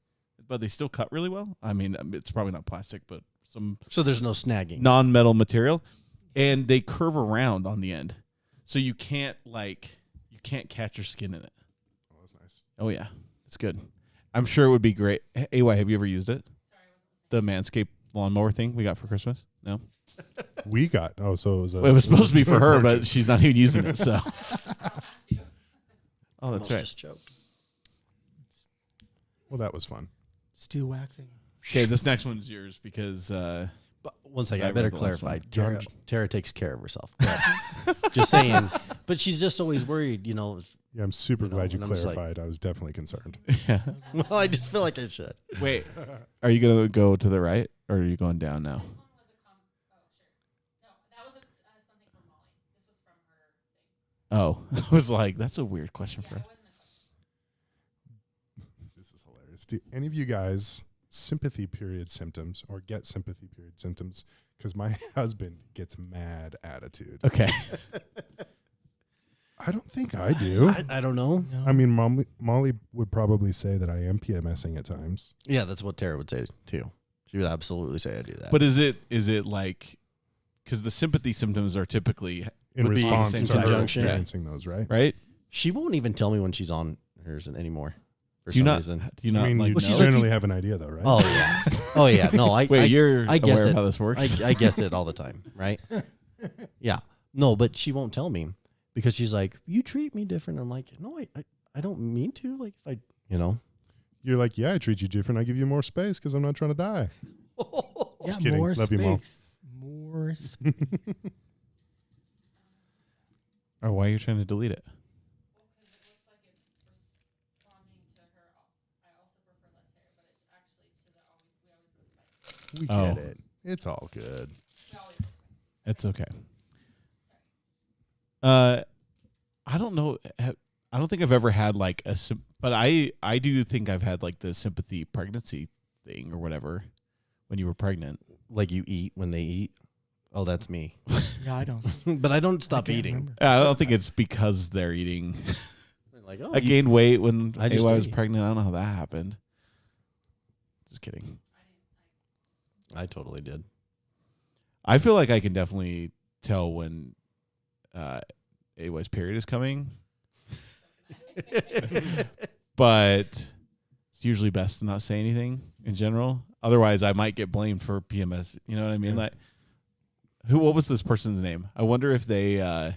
but they still cut really well. I mean, it's probably not plastic, but some So there's no snagging. non-metal material, and they curve around on the end, so you can't catch your skin in it. Oh, that's nice. Oh yeah, it's good. I'm sure it would be great. AY, have you ever used it? The Manscaped lawnmower thing we got for Christmas? No. We got so it was. Well, it was supposed to be for joint her, but purchase. she's not even using it. So. Oh, that's Almost right. Just choked. Well, that was fun. Steel waxing. Okay, this next one's yours because But one second, I I better read the last clarify. one. Tara takes care of herself. But just saying. But she's just always worried, Yeah, I'm super You know, glad you and I'm just like- clarified. I was definitely concerned. yeah. Well, I just feel like I should. Wait, are you gonna go to the right or are you going down now? Oh, I was like, that's a weird question for us. This is hilarious. Do any of you guys sympathy period symptoms or get sympathy period symptoms? Because my husband gets mad attitude. Okay. I don't think I do. I don't know. No. I mean, Molly would probably say that I am PMSing at times. Yeah, that's what Tara would say too. She would absolutely say I do that. But is it like, because the sympathy symptoms are typically, In Would be response in to her conjunction. experiencing those, right? right? she won't even tell me when she's on hers anymore. for Do you some not? reason. Do you not I mean, like? you Well, she's know? like, generally have an idea, though, right? Oh yeah. Oh yeah. No, Wait, you're I guess aware of it. how this works? I guess it all the time, right? Yeah. No, but she won't tell me because she's like, you treat me different. I'm like, no, I don't mean to. Like, if I, you know. You're like, yeah, I treat you different. I give you more space because I'm not trying to die. Yeah, Just kidding. more Love you, Mom. space. More space. Or why are you trying to delete it? We Oh. get it. It's all good. It's okay. I don't know. I don't think I've ever had like but I do think I've had like the sympathy pregnancy thing or whatever when you were pregnant. Like you eat when they eat. Oh, that's me. Yeah, I don't. But I don't stop can't eating. remember. I don't think it's because they're eating. Like, oh, I gained weight when I I just was ate. pregnant. I don't know how that happened. Just kidding. I totally did. I feel like I can definitely tell when AY's period is coming. But it's usually best to not say anything in general. Otherwise, I might get blamed for PMS. You know what I mean? Yeah. Like, what was this person's name? I wonder if they, I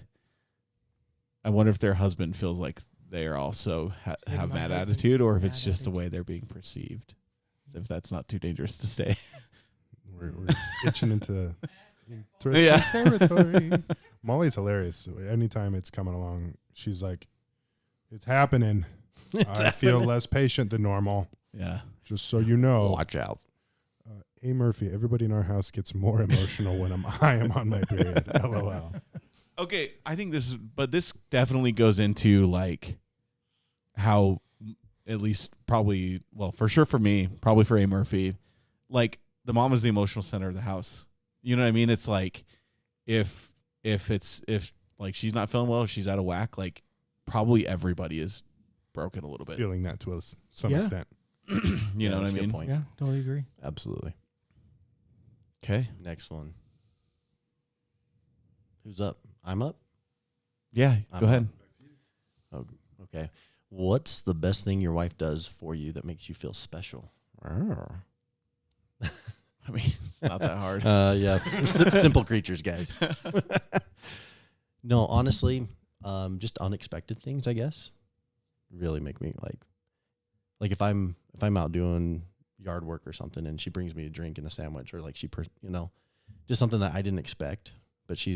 wonder if their husband feels like they are also Like have my mad husband attitude, or if mad it's just the attitude. way they're being perceived. If that's not too dangerous to say. We're itching into interesting Yeah. territory. Molly's hilarious. Anytime it's coming along, she's like, it's happening. I feel less patient than normal. Yeah. Just so you know. Watch out. A. Murphy, everybody in our house gets more emotional when I am on my period. LOL. Okay, I think this definitely goes into like how, at least probably, well, for sure for me, probably for A. Murphy, like the mom is the emotional center of the house. You know what I mean? It's like if like she's not feeling well, she's out of whack, like probably everybody is broken a little bit. Feeling that to some Yeah. extent. You know what that's I a good mean? point. Yeah, totally agree. Absolutely. Okay. Next one. Who's up? I'm up? Yeah, I'm go ahead. Oh, okay. What's the best thing your wife does for you that makes you feel special? I mean, it's not that hard. Yeah. Simple creatures, guys. No, honestly, just unexpected things, I guess, really make me like if I'm out doing yard work or something and she brings me a drink and a sandwich, or like just something that I didn't expect, but it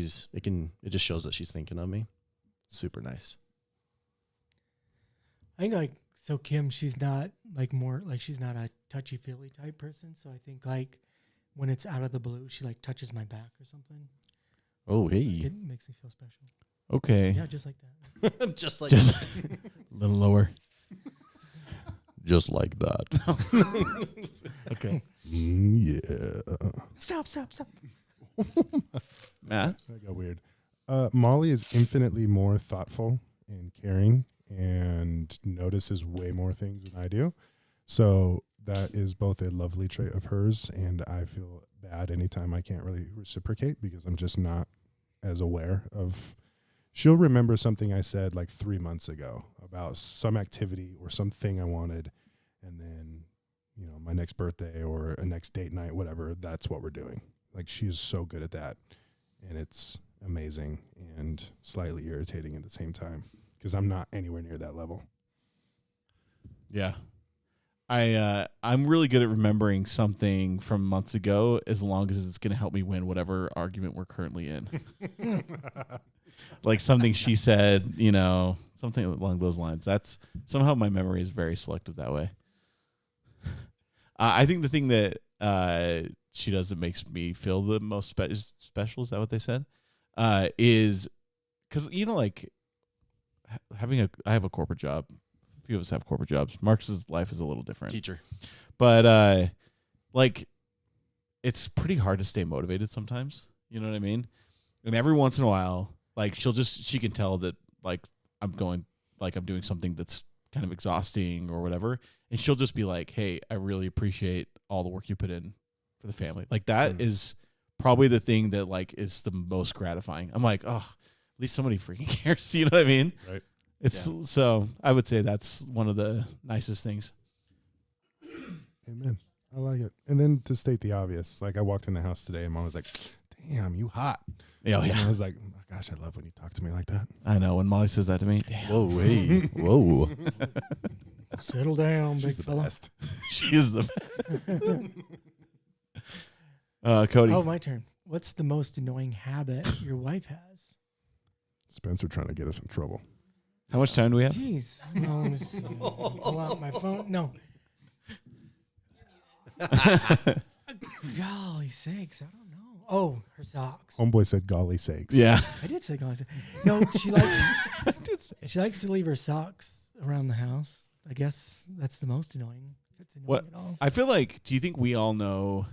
just shows that she's thinking of me. Super nice. I think Kim, she's not she's not a touchy feely type person. So I think like when it's out of the blue, she like touches my back or something. Oh, hey. It makes me feel special. Okay. Yeah, just like that. Just like Just a little lower. just like that. Okay. Yeah. Stop. Matt? That got weird. Molly is infinitely more thoughtful and caring and notices way more things than I do. So that is both a lovely trait of hers, and I feel bad anytime I can't really reciprocate because I'm just not as aware of. She'll remember something I said like 3 months ago about some activity or something I wanted, and then, my next birthday or a next date night, whatever, that's what we're doing. Like, she is so good at that, and it's amazing and slightly irritating at the same time because I'm not anywhere near that level. Yeah. I'm really good at remembering something from months ago as long as it's going to help me win whatever argument we're currently in. Like something she said, something along those lines. That's somehow my memory is very selective that way. I think the thing that she does that makes me feel the most special, is that what they said? Is because, like I have a corporate job. A few of us have corporate jobs. Mark's life is a little different. Teacher. But like it's pretty hard to stay motivated sometimes. You know what I mean? And every once in a while, like she can tell that like I'm doing something that's kind of exhausting or whatever. And she'll just be like, "Hey, I really appreciate all the work you put in for the family." Like that is probably the thing that like is the most gratifying. I'm like, "Oh, at least somebody freaking cares." You know what I mean? Right. It's so I would say that's one of the nicest things. Amen. I like it. And then to state the obvious, like I walked in the house today and Mom was like, damn, you hot. Oh, And I yeah. was like, oh, gosh, I love when you talk to me like that. I know when Molly says that to me. Damn. Whoa, hey, whoa. Settle down, She's big the fella. best. She is the Cody. Oh, my turn. What's the most annoying habit your wife has? Spencer trying to get us in trouble. How much time do we have? Jeez. Well, let me see. Pull out my phone. No. Golly sakes, I don't know. Oh, her socks. Homeboy said, golly sakes. Yeah. I did say golly sakes. No, she likes to leave her socks around the house. I guess that's the most annoying. If it's annoying What? at all. I feel like, do you think we all know?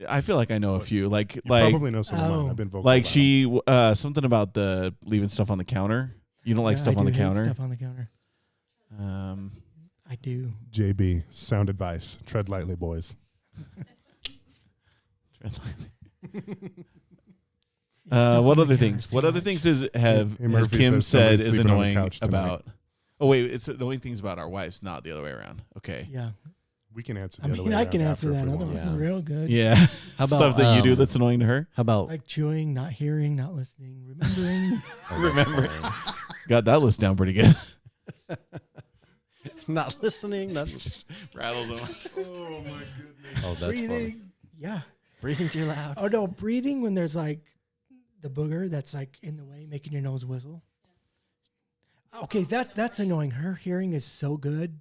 I feel like I know a few. Like, You like, probably know some of mine. Oh. I've been vocal like about she, something about the leaving stuff on the counter. You don't like Yeah, stuff I on the do hate counter. Stuff on the counter. I do. them. JB, sound advice. Tread lightly, boys. Stuff what on the other counter things? is too What other much. things has Murphy Kim says somebody's said is sleeping on the annoying couch tonight. about? Oh wait, it's annoying things about our wives, not the other way around. Okay. Yeah. We can answer I the other mean, way I can around answer after that if we other want. one Yeah. real good. Yeah. How about Stuff that you do that's annoying to her. How about Like chewing, not hearing, not listening, remembering. Remember. Got that list down pretty good. not listening? That's Rattles them. Oh, my goodness. oh, that's funny. breathing. Yeah. Breathing too loud. Oh no, breathing when there's like the booger that's like in the way, making your nose whistle. Okay, that's annoying. Her hearing is so good.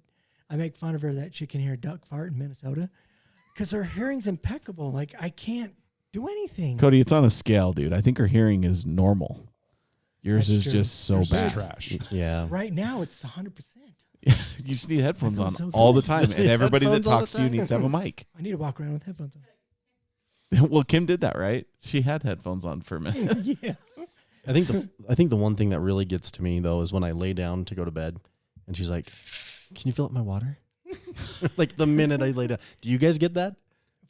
I make fun of her that she can hear a duck fart in Minnesota because her hearing's impeccable. Like I can't do anything. Cody, it's on a scale, dude. I think her hearing is normal. Yours That's is true. just so Yours is bad. Trash. Yeah. Right now, it's 100%. You just need headphones I on feel so all the good. time, Just and need everybody that headphones all the talks to you time. needs to have a mic. I need to walk around with headphones on. Well, Kim did that, right? She had headphones on for a minute. Yeah. I think the one thing that really gets to me though is when I lay down to go to bed and she's like, "Can you fill up my water?" Like the minute I lay down. Do you guys get that?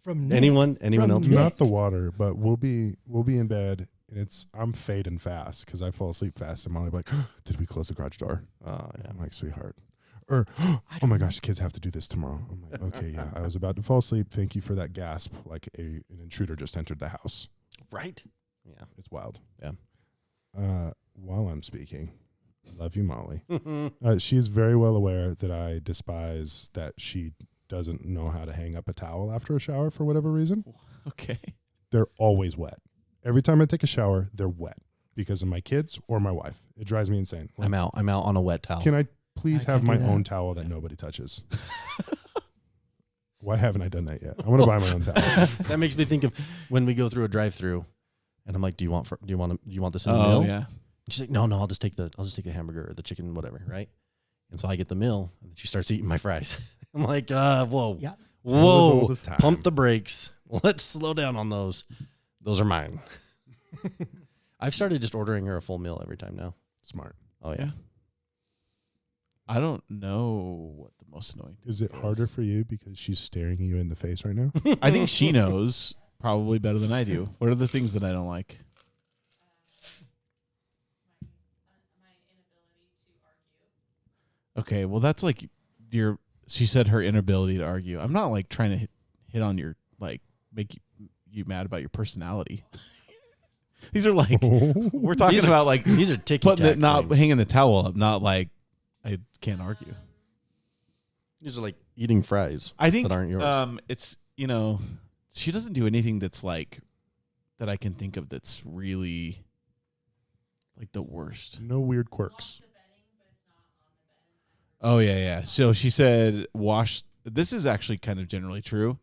From Nick. Anyone From else? Nick. Not the water, but we'll be in bed and I'm fading fast because I fall asleep fast and Molly be like, did we close the garage door? Oh yeah. I'm like, sweetheart. Or, oh my gosh, kids have to do this tomorrow. I'm like, okay, yeah. I was about to fall asleep. Thank you for that gasp. Like an intruder just entered the house. Right? Yeah. It's wild. Yeah. While I'm speaking, love you, Molly. She is very well aware that I despise that she doesn't know how to hang up a towel after a shower for whatever reason. Okay. They're always wet. Every time I take a shower, they're wet because of my kids or my wife. It drives me insane. Like, I'm out on a wet towel. can I please I have can't my do that. own towel that nobody touches? Why haven't I done that yet? I want to buy my own towel. That makes me think of when we go through a drive-through, and I'm like, "Do you want this in the Oh meal?" yeah. And she's like, "No, I'll just take the hamburger or the chicken, whatever." Right? And so I get the meal, and she starts eating my fries. I'm like, whoa, Yeah. Tale as old whoa, as time. pump the brakes. Let's slow down on those. Those are mine. I've started just ordering her a full meal every time now. Smart. Oh yeah. Yeah. I don't know what the most annoying thing Is it harder for you because she's staring you in the face right now? I think she knows probably better than I do. What are the things that I don't like? Okay, well that's like she said her inability to argue. I'm not like trying to hit on your like make you mad about your personality. These are like we're talking These are- about like These are ticky putting it, tack not things. hanging the towel up, not like I can't argue. These are like eating fries. I think that aren't yours. it's she doesn't do anything that's like that I can think of that's really like the worst. No weird quirks. Oh yeah. So she said wash. This is actually kind of generally true.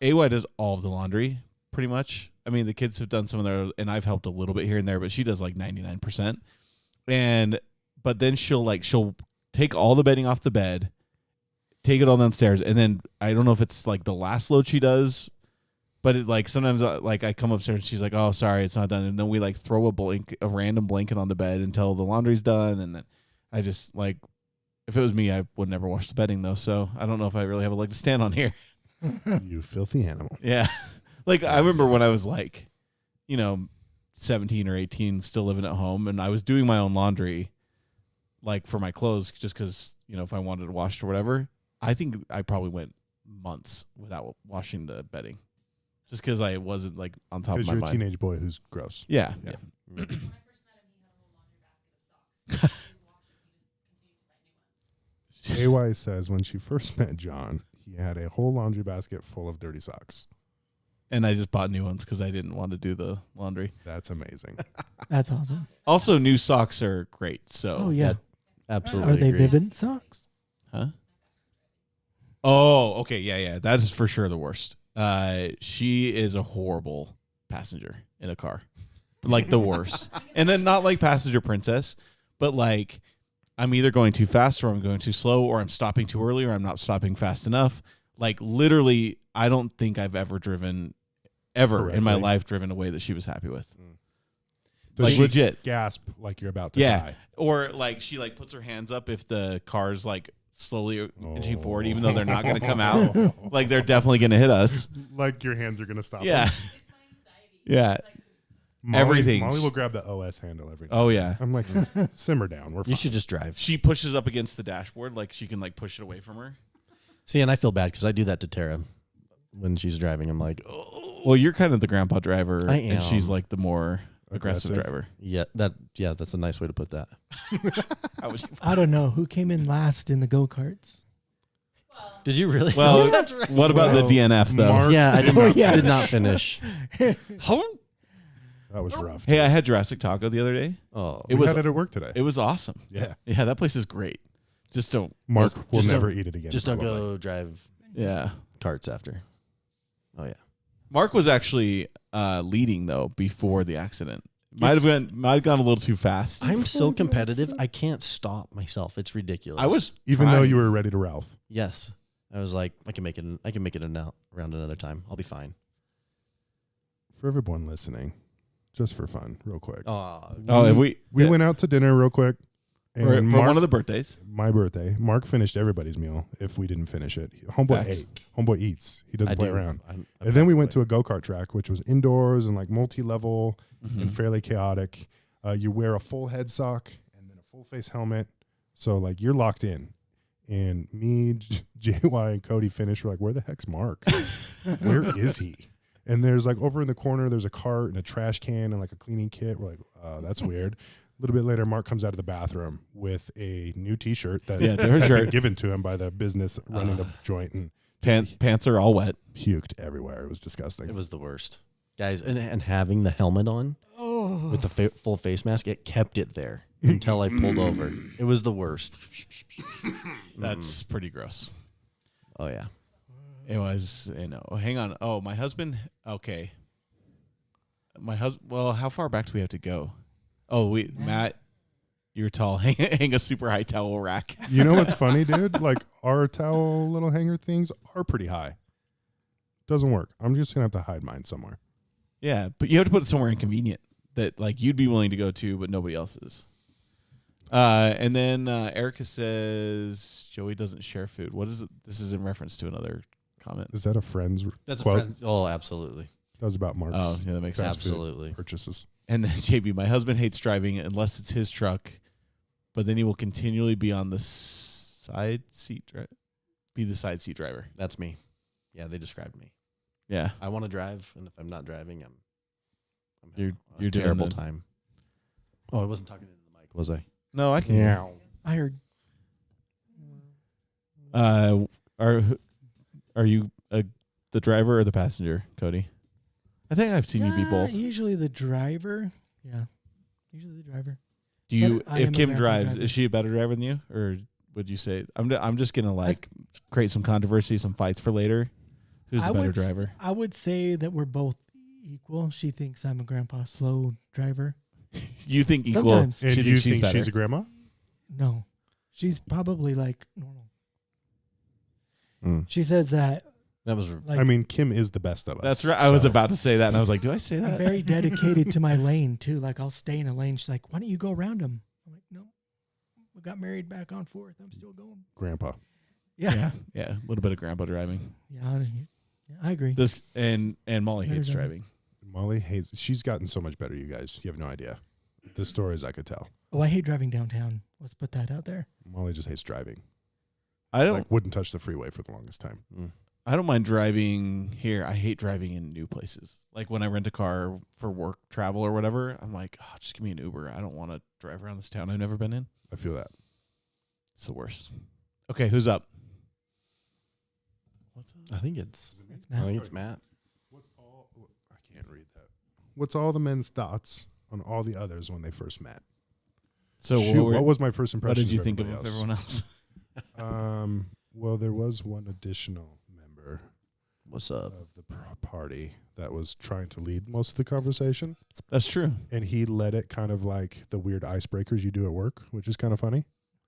AY does all of the laundry pretty much. I mean, the kids have done some of their, and I've helped a little bit here and there, but she does like 99%. But then she'll take all the bedding off the bed, take it all downstairs, and then I don't know if it's like the last load she does, but it like sometimes like I come upstairs and she's like, "Oh, sorry, it's not done," and then we like throw a random blanket on the bed until the laundry's done, and then I just like, if it was me, I would never wash the bedding though, so I don't know if I really have a leg to stand on here. You filthy animal. Yeah. Like I remember when I was like, 17 or 18, still living at home, and I was doing my own laundry, like for my clothes, just because, you know, if I wanted to wash or whatever, I think I probably went months without washing the bedding, just because I wasn't like on top of Because my you're a mind. teenage boy who's gross. Yeah. Yeah. When I first met him, he had a whole laundry basket of socks. He didn't wash them. He just continued to buy new ones. AY says when she first met John, he had a whole laundry basket full of dirty socks. And I just bought new ones because I didn't want to do the laundry. That's amazing. That's awesome. Also, new socks are great. So Oh yeah. Absolutely. Are they agree. Vivint socks? Huh? Oh, okay. Yeah. That is for sure the worst. She is a horrible passenger in a car. Like the worst. And then not like passenger princess, but like I'm either going too fast or I'm going too slow or I'm stopping too early or I'm not stopping fast enough. Like literally, I don't think I've ever driven in my Correctly. life driven a way that she was happy with. Does Like she legit. gasp like you're about to Yeah. die? Or like she like puts her hands up if the car's like slowly inching forward, Oh. even though they're not going to come out. Like they're definitely going to hit us. Like your hands are going to stop. Yeah. It's my anxiety. Yeah. It's like, Molly, Everything. Molly will grab the OS handle every time. Oh yeah. I'm like, simmer down. We're fine. You should just drive. She pushes up against the dashboard like she can like push it away from her. See, and I feel bad because I do that to Tara when she's driving. I'm like, oh. Well, you're kind of the grandpa driver, I and she's am. like the more aggressive Aggressive. driver. Yeah, that's a nice way to put that. How would you? I don't know who came in last in the go karts. well, Did you really? Well, That's right. what about Well, the DNF though? Mark- Yeah, I did Oh, not, yeah. did not finish. That was rough. Hey, I had Jurassic Taco the other day. Oh, It we was had it at work today. it was awesome. Yeah. Yeah, that place is great. Just don't. Mark will just never don't- eat it again. just don't probably. go drive Yeah. carts after. Oh yeah. Mark was actually leading though before the accident. Might have gone a little too fast. I'm so competitive. I can't stop myself. It's ridiculous. I was Even though trying. you were ready to Ralph. Yes. I was like, I can make it. I can make it around another time. I'll be fine. For everyone listening, just for fun, real quick. Oh, Oh, if we We went out to dinner real quick. And for Mark, one of the birthdays. my birthday, Mark finished everybody's meal if we didn't finish it. Homeboy Facts. ate. Homeboy eats. He doesn't I play do. around. I'm And then we went to a go-kart track, which was indoors and like multi-level Mhm. and fairly chaotic. You wear a full head sock and then a full face helmet. So like you're locked in. And me, JY, and Cody finished. We're like, where the heck's Mark? Where is he? And there's like over in the corner, there's a cart and a trash can and like a cleaning kit. We're like, that's weird. A little bit later, Mark comes out of the bathroom with a new T-shirt that Yeah, their had shirt. been given to him by the business running the joint and Pants are all wet. puked everywhere. It was disgusting. It was the worst, guys. And having the helmet on with the full face mask, it kept it there until I pulled over. It was the worst. That's pretty gross. Oh yeah. It was, hang on. Oh, my husband. Okay. My husband. Well, how far back do we have to go? Oh, Matt, you're tall. Hang a super high towel rack. You know what's funny, dude? Like our towel little hanger things are pretty high. Doesn't work. I'm just gonna have to hide mine somewhere. Yeah, but you have to put it somewhere inconvenient that like you'd be willing to go to, but nobody else is. And then Erica says Joey doesn't share food. What is it? This is in reference to another comment. Is that a friend's That's quote? a friend. Oh, absolutely. That was about Mark's Oh, yeah, that makes sense. fast food Absolutely. purchases. And then JB, my husband hates driving unless it's his truck, but then he will continually be on the side seat be the side seat driver. That's me. Yeah, they described me. Yeah. I want to drive, and if I'm not driving, I'm You're having a doing terrible the- time. Oh, I wasn't talking into the mic, was I? No, I can. Yeah. I heard. Are you the driver or the passenger, Cody? I think I've seen you be both. Usually the driver. Yeah. Usually the driver. Do you? but I If am a Kim grandpa drives, driver. is she a better driver than you, or would you say I'm just gonna like create some controversy, some fights for later? Who's the better driver? I would say that we're both equal. She thinks I'm a grandpa slow driver. You think equal? Sometimes. She And thinks you she's think better. she's a grandma? No. She's probably like normal. Mm. She says that That was like I mean, Kim is the best of us. That's right. I was so- about to say that, and I was like, "Do I say I'm that?" very dedicated to my lane too. Like I'll stay in a lane. She's like, "Why don't you go around him?" I'm like, "No, we got married back on 4th. I'm still going." grandpa. Yeah, Yeah, a little bit of grandpa driving. yeah, I agree. This and Molly Better hates driver. driving. Molly hates. She's gotten so much better, you guys. You have no idea. The stories I could tell. Oh, I hate driving downtown. Let's put that out there. Molly just hates driving. I don't. Like wouldn't touch the freeway for the longest time. I don't mind driving here. I hate driving in new places. Like when I rent a car for work travel or whatever, I'm like, oh, just give me an Uber. I don't want to drive around this town I've never been in. I feel that. It's the worst. Okay, who's up? What's up? I think it's Matt. What's all? I can't read that. What's all the men's thoughts on all the others when they first met? So Shoot, what was my first what impression? did you think of everyone else? Well, there was one additional member What's up? of the party that was trying to lead most of the conversation, That's true. and he led it kind of like the weird icebreakers you do at work, which is kind of funny.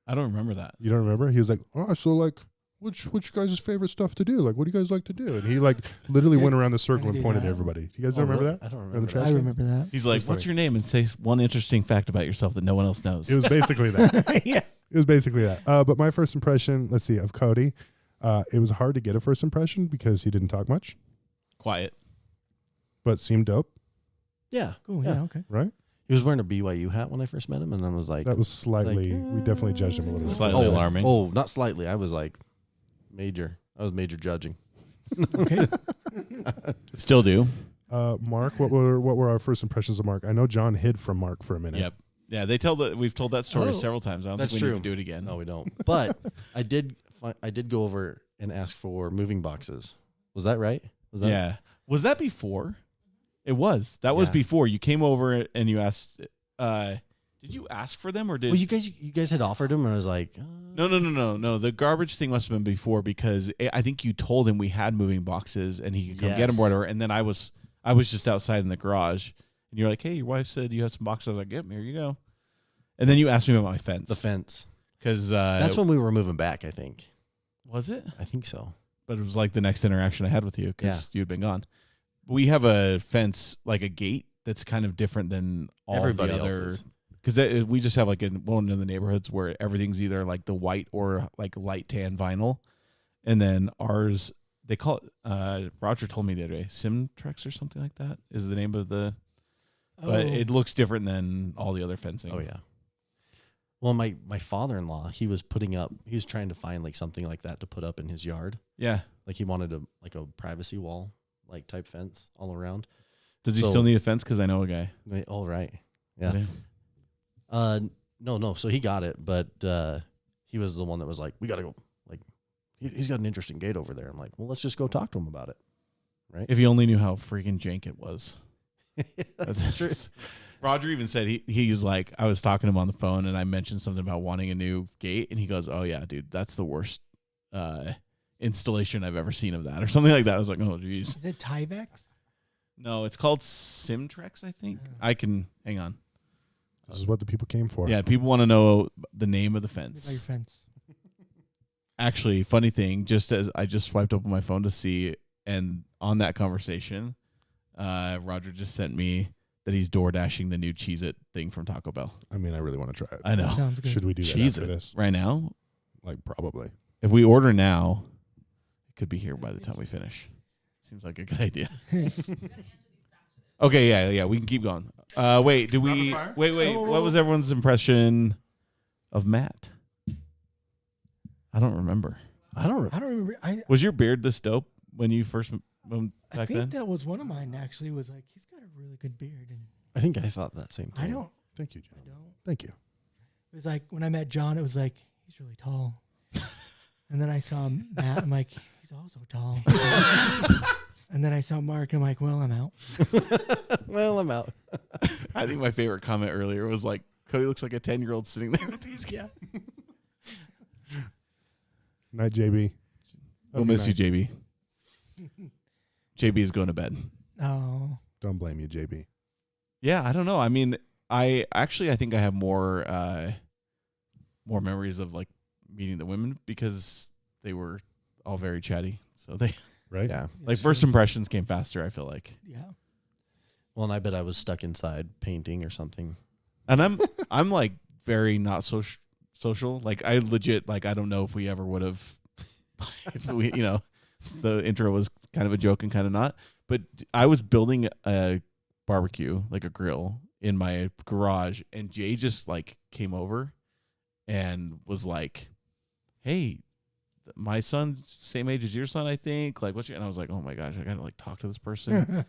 I don't remember that. You don't remember? He was like, "Oh, so like, which guys' favorite stuff to do? Like, what do you guys like to do?" And he like literally went around the circle and do pointed that. at everybody. You guys don't remember that? I don't Or the remember. trash I cans? remember that. He's like, That's what's funny. your name? And say one interesting fact about yourself that no one else knows. It was basically that. Yeah. It was basically that. But my first impression, let's see, of Cody, it was hard to get a first impression because he didn't talk much, quiet. but seemed dope, Yeah. Cool. Yeah. Okay. right? He was wearing a BYU hat when I first met him, and I was like, That was slightly, we definitely judged him a little bit. Slightly alarming. Oh, not slightly. I was like major. I was major judging. Okay. Still do. Mark, what were our first impressions of Mark? I know John hid from Mark for a minute. Yep. Yeah, we've told that story Oh, several times. I don't that's think we need true. to do it again. No, we don't. But I did go over and ask for moving boxes. Was that right? Was that Yeah. Was that before? It was. That was Yeah. before. You came over and you asked did you ask for them or did Well, you guys had offered him, and I was like, No. The garbage thing must have been before because I think you told him we had moving boxes and he could come get them or Yes. whatever. And then I was just outside in the garage and you're like, hey, your wife said you have some boxes. I was like, yep, here you go. And then you asked me about my fence. the fence. Because That's when we were moving back, I think. was it? I think so. But it was like the next interaction I had with you because you had been gone. We have a fence, like a gate that's kind of different than all Everybody the other. else's. Because we just have like one in the neighborhoods where everything's either like the white or like light tan vinyl. And then ours, they call it, Roger told me the other day, Simtrex or something like that is the name of the, but it looks different than all the other fencing. Oh yeah. Well, my father-in-law, he was trying to find like something like that to put up in his yard. Yeah. Like he wanted a privacy wall, like type fence all around. Does he So- still need a fence? Because I know a guy. Oh, right. Yeah. No. So he got it, but he was the one that was like, we got to go. Like, he's got an interesting gate over there. I'm like, well, let's just go talk to him about it. Right. If you only knew how freaking jank it was. That's true. Roger even said he's like, I was talking to him on the phone and I mentioned something about wanting a new gate and he goes, oh yeah, dude, that's the worst installation I've ever seen of that or something like that. I was like, oh geez. Is it Tyvex? No, it's called Simtrex, I think. I can hang on. This is what the people came for. Yeah, people want to know the name of the By your fence. fence. Actually, funny thing, just as I just swiped open my phone to see, and on that conversation, Roger just sent me that he's door dashing the new Cheez-It thing from Taco Bell. I mean, I really want to try it. I know. Sounds good. Should we do that Cheese after it. this? Right now, Like, probably. if we order now, it could be here by the time we finish. Seems like a good idea. Okay, yeah, we can keep going. Wait, did we? Wait. What was everyone's impression of Matt? I don't remember. I don't. I don't remember. Was your beard this dope when you first moved I back think then? that was one of mine. Actually, was like he's got a really good beard, and I think I thought that same thing. I don't. Thank you, I John. don't. Thank you. It was like when I met John, it was like he's really tall, and then I saw Matt. I'm like he's also tall. And then I saw Mark. And I'm like, well, I'm out. Well, I'm out. I think my favorite comment earlier was like, Cody looks like a 10-year-old sitting there with these guys. Night, JB. We'll miss you, JB. JB is going to bed. Oh, Don't blame you, JB. Yeah, I don't know. I mean, I think I have more memories of like meeting the women because they were all very chatty. So they Right? Yeah. like first impressions came faster, I feel like. yeah. Well, and I bet I was stuck inside painting or something. And I'm like very not social. Like I legit like I don't know if we ever would have if we the intro was kind of a joke and kind of not. But I was building a barbecue, like a grill in my garage, and Jay just like came over and was like, "Hey, my son's same age as your son, I think. Like, what's your?" And I was like, "Oh my gosh, I gotta like talk to this person."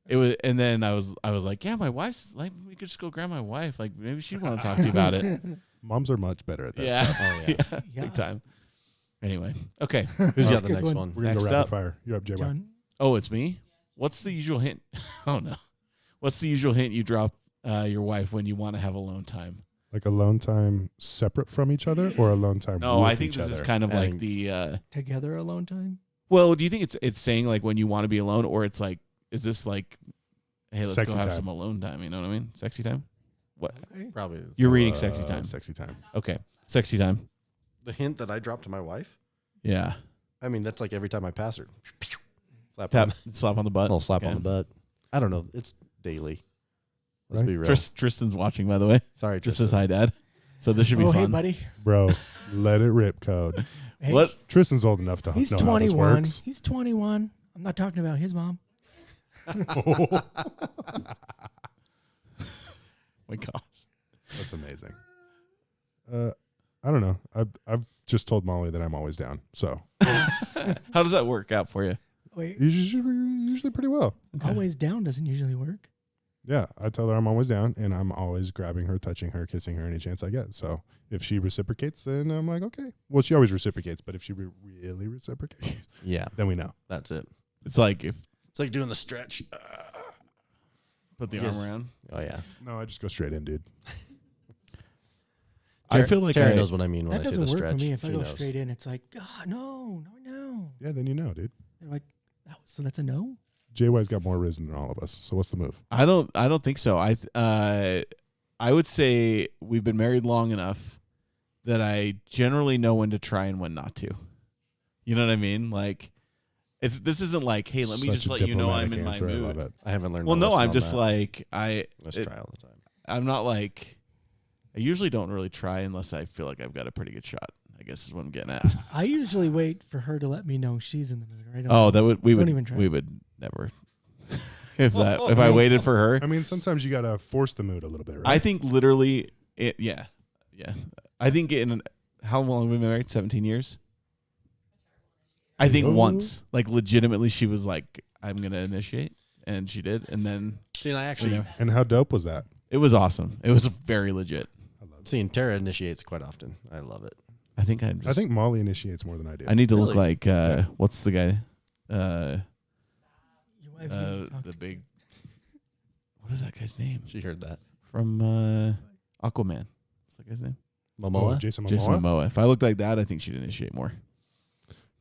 It was, and then I was like, "Yeah, my wife's like, we could just go grab my wife. Like, maybe she'd want to talk to you about it." Moms are much better at that Yeah. stuff. Oh, yeah. Yeah. Big time. Anyway, okay. Who's That's got a the good next one. one? We're gonna Next go rapid up. fire. You're up, JY. John, Oh, it's me. What's the usual hint? Oh no, what's the usual hint you drop your wife when you want to have alone time? Like alone time separate from each other, or alone time? No, with I think each this other? is kind of I like think- the. together alone time. Well, do you think it's saying like when you want to be alone, or it's like, is this like, hey, let's Sexy go have time. some alone time? You know what I mean? Sexy time. What Okay. Probably. you're reading? Sexy time. Sexy time. Okay, sexy time. The hint that I dropped to my wife. Yeah. I mean, that's like every time I pass her. Slap Tap, on, slap on the butt. little slap on Okay. the butt. I don't know. It's daily. Let's Right. be real. Tristan's watching, by the way. Sorry, Just Tristan. says hi, Dad. So this should be Oh, hey, fun. buddy. Bro, let it rip, code. Hey, What? Tristan's old enough to He's know how this 21. works. He's 21. I'm not talking about his mom. My gosh. That's amazing. I don't know. I've just told Molly that I'm always down. So How does that work out for you? Wait, usually pretty well. Okay. always down doesn't usually work. Yeah, I tell her I'm always down, and I'm always grabbing her, touching her, kissing her any chance I get. So if she reciprocates, then I'm like, okay. Well, she always reciprocates, but if she really reciprocates, Yeah, then we know. that's it. It's like if It's like doing the stretch. put the Yes. arm around. Oh yeah. No, I just go straight in, dude. I feel like Tara I- knows what I mean when That I say doesn't the work stretch. for me. If I She go knows. straight in, it's like, God, no. Yeah, then you know, dude. They're like, so that's a no? JY's got more risen than all of us. So what's the move? I don't think so. I would say we've been married long enough that I generally know when to try and when not to. You know what I mean? Like this isn't like, hey, let me Such just a let you know I'm diplomatic in my answer. I love mood. it. I haven't learned. Well, my no, lesson I'm on just that. like Let's it- try all the time. I'm not like I usually don't really try unless I feel like I've got a pretty good shot, I guess is what I'm getting at. I usually wait for her to let me know she's in the mood. Right? Oh, that would we Don't would even try. we would never if I waited for her. I mean, sometimes you got to force the mood a little bit, right? I think literally yeah. I think how long have we been married? 17 years. I think Oh. once, like legitimately, she was like, "I'm gonna initiate," and she did, and then See, and I actually And how dope was that? it was awesome. It was very legit. I love it. seeing Tara initiates quite often. I love it. I think I'm just, I think Molly initiates more than I do. I need to look Really? like what's the guy? Your wife's gonna talk The to- big. What is that guy's name She heard that. from Aquaman? What's that guy's name? Momoa. Jason Momoa. Jason Momoa. If I looked like that, I think she'd initiate more.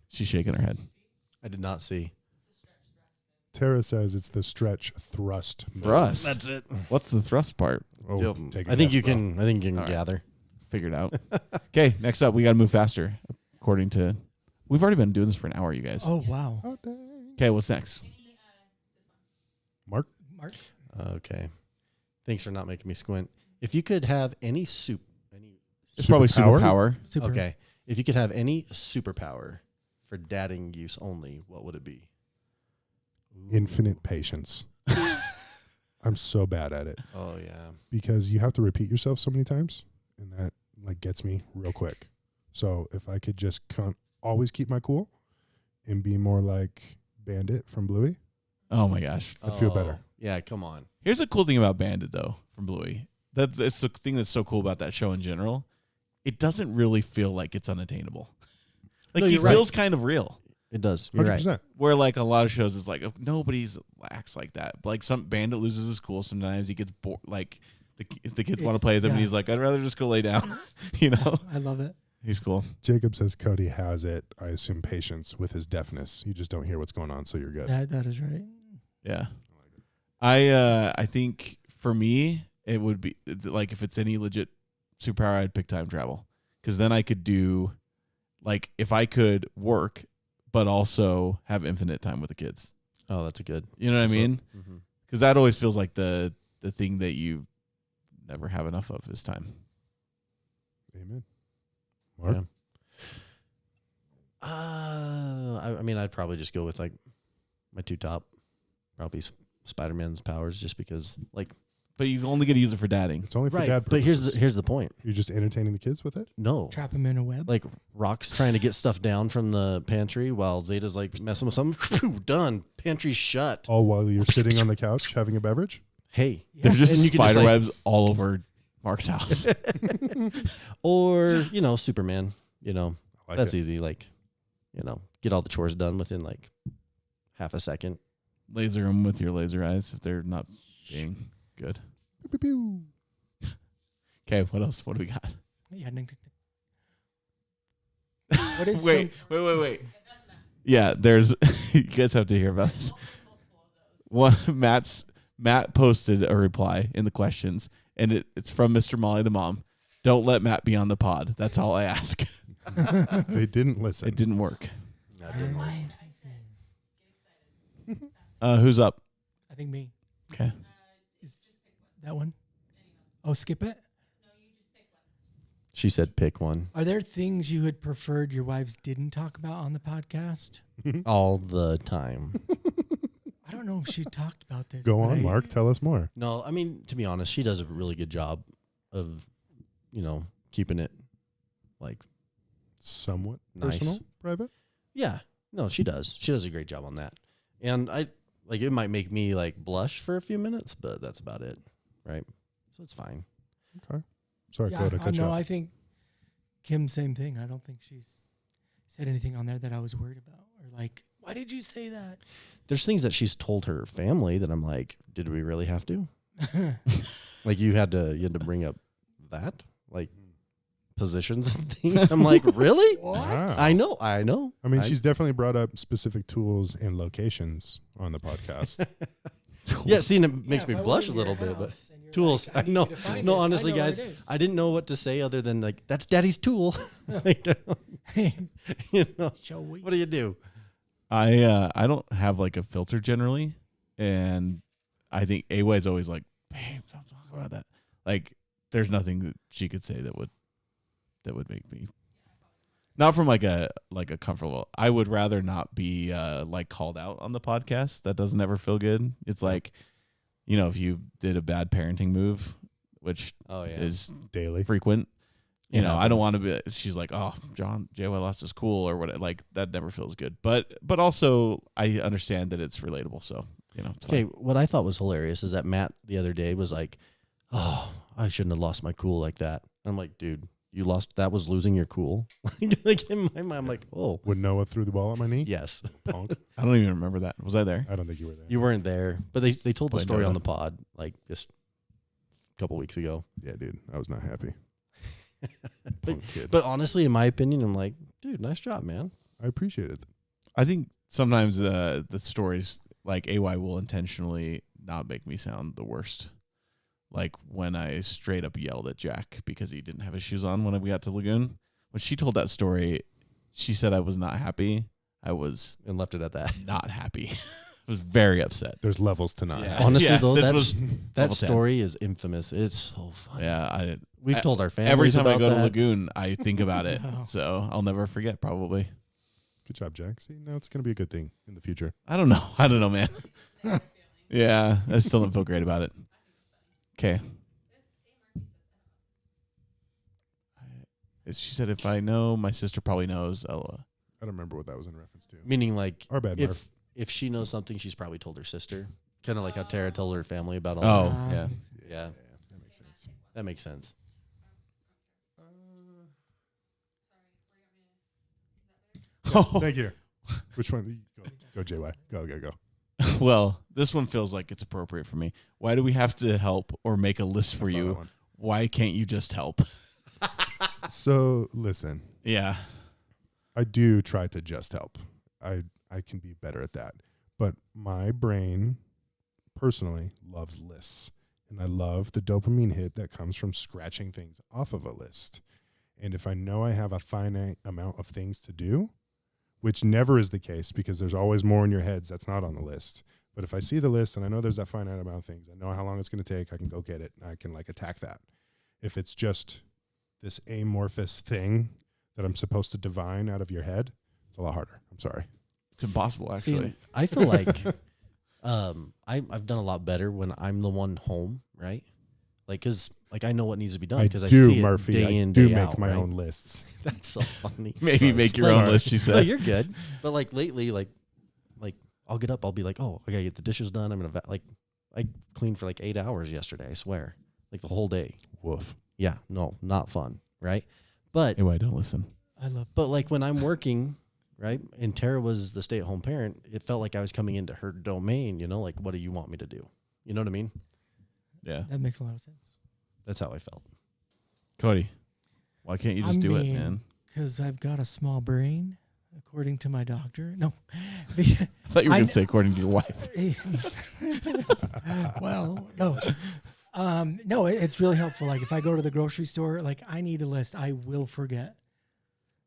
She's shaking her head. I did not see. Tara says it's the stretch thrust. move. Thrust. That's it. What's the thrust part? Oh, Yep. take a I think guess, you bro. can. I think you can All right. gather. Figured out. Okay, next up, we got to move faster. According to, we've already been doing this for an hour, you guys. Oh, wow. Oh, dang. Okay, what's next? Mark, Mark? Okay. Thanks for not making me squint. If you could have any It's probably Superpower? superpower. Super. okay. If you could have any superpower for dadding use only, what would it be? infinite patience. I'm so bad at it Oh yeah. because you have to repeat yourself so many times, and that like gets me real quick. So if I could just always keep my cool and be more like Bandit from Bluey, Oh my gosh. I'd feel better. Yeah, come on. Here's the cool thing about Bandit, though, from Bluey. That's the thing that's so cool about that show in general. It doesn't really feel like it's unattainable. Like No, he you're right. feels kind of real. It does. You're 100%. right. Where like a lot of shows, it's like nobody's acts like that. Like some Bandit loses his cool. Sometimes he gets bored. Like the kids want to play with him, and Yeah. he's like, I'd rather just go lay down. You know, I love it. he's cool. Jacob says Cody has it. I assume patience with his deafness. You just don't hear what's going on, so you're good. That is right. Yeah. I think for me it would be like if it's any legit superpower, I'd pick time travel, because then I could do like if I could work but also have infinite time with the kids. Oh, that's a good. You know what I mean? Mm-hmm. Because that always feels like the thing that you never have enough of is time. Amen. Mark? Yeah. I mean, I'd probably just go with like my two top. Probably Spider-Man's powers just because, like, But you only get to use it for dadding. It's only for right. dad But purposes. here's the point. You're just entertaining the kids with it? No. Trap him in a web. Like, Rock's trying to get stuff down from the pantry while Zeta's, like, messing with something. Done. Pantry's shut. All while you're sitting on the couch having a beverage? Hey. Yeah. There's just And you can just, spider like- webs all over Mark's house. Or, Superman. I like That's it. easy. Like, get all the chores done within, like, half a second. Laser them with your laser eyes if they're not being good. Pew, pew, pew. Okay, what else? What do we got? Yeah. What is wait. Yeah, there's. You guys have to hear about this. One, Matt posted a reply in the questions, and it's from Mr. Molly the mom. Don't let Matt be on the pod. That's all I ask. They didn't listen. It didn't work. some? Who's up? I think me. Okay. Is that one? Oh, skip it. She said pick one. Are there things you had preferred your wives didn't talk about on the podcast? All the time. I don't know if she talked about this. Go but on, Mark. Tell us more. No, I mean, to be honest, she does a really good job of, keeping it, like, Somewhat Nice. personal, private? yeah. No, she does. She does a great job on that. And it might make me, like, blush for a few minutes, but that's about it, right? So it's fine. Okay. Sorry, Yeah, Claude, I cut you no, off. I think Kim, same thing. I don't think she's said anything on there that I was worried about or like, why did you say that? There's things that she's told her family that I'm like, did we really have to? Like, you had to bring up that, like, positions and things. I'm like, really? Wow. I know. I mean, she's definitely brought up specific tools and locations on the podcast. Yeah, see, and it makes me blush a little bit, but tools. I know. No, honestly, guys, I didn't know what to say other than, like, that's daddy's tool. Like, what do you do? I don't have like a filter generally, and I think AY's always like, babe, don't talk about that. Like, there's nothing that she could say that would make me not from like a comfortable. I would rather not be like called out on the podcast. That doesn't ever feel good. It's like, if you did a bad parenting move, which Oh, yeah. is Daily. frequent. It I don't happens. want to be. She's like, oh, JY lost his cool or what? Like, that never feels good. But also, I understand that it's relatable. So it's Okay, fine. what I thought was hilarious is that Matt the other day was like, oh, I shouldn't have lost my cool like that. I'm like, dude, you lost. That was losing your cool. Like, in my mind, I'm like, oh, When Noah threw the ball at my knee? yes. Punk. I don't even remember that. Was I there? I don't think you were there. You weren't there, but they told the Boy, story no. on the pod like just a couple weeks ago. Yeah, dude. I was not happy. But, Punk kid. but honestly, in my opinion, I'm like, dude, nice job, man. I appreciate it. I think sometimes the stories like AY will intentionally not make me sound the worst. Like when I straight up yelled at Jack because he didn't have his shoes on when we got to Lagoon. When she told that story, she said I was not happy. I was And left it at that. not happy. I was very upset. There's levels to not. Yeah. Honestly, Yeah, though, this that was level 10. story is infamous. It's so funny. Yeah, We've told our families every time about I go that. to Lagoon, I think about it. No. So I'll never forget. Probably. Good job, Jack. See, now it's going to be a good thing in the future. I don't know, man. Yeah, I still don't feel great about it. Okay. She said, if I know, my sister probably knows. I don't remember what that was in reference to. Meaning, like, Our bad, Murph. if she knows something, she's probably told her sister. Kind of like how Tara told her family about all Oh, that. yeah. Yeah. That makes sense. That makes sense. Thank you. Which one? Go, JY. Go. Well, this one feels like it's appropriate for me. Why do we have to help or make a list for I saw that you? one. Why can't you just help? So, listen. Yeah. I do try to just help. I can be better at that. But my brain personally loves lists. And I love the dopamine hit that comes from scratching things off of a list. And if I know I have a finite amount of things to do, which never is the case because there's always more in your heads that's not on the list. But if I see the list and I know there's that finite amount of things, I know how long it's going to take, I can go get it. I can like attack that. If it's just this amorphous thing that I'm supposed to divine out of your head, it's a lot harder. I'm sorry. It's impossible, See, actually. I feel like I've done a lot better when I'm the one home, right? Like, cause like I know what needs to be done I because I do, see it Murphy. day I in, do day make out, my right? own lists. That's so funny. Maybe Sorry. make your Sorry. own list, she No, said. you're good. But like lately, like I'll get up, I'll be like, oh, I gotta get the dishes done. I'm gonna I cleaned for like 8 hours yesterday. I swear, like the whole day. Woof. Yeah, no, not fun, right? But Anyway, don't listen. I love. But like when I'm working, right, and Tara was the stay-at-home parent, it felt like I was coming into her domain, you know, like, what do you want me to do? You know what I mean? Yeah. That makes a lot of sense. That's how I felt. Cody, why can't you just do it, man? Because I've got a small brain, according to my doctor. No. I thought you were I going kn- to say according to your wife. Well, no. No, it's really helpful. Like if I go to the grocery store, like I need a list. I will forget.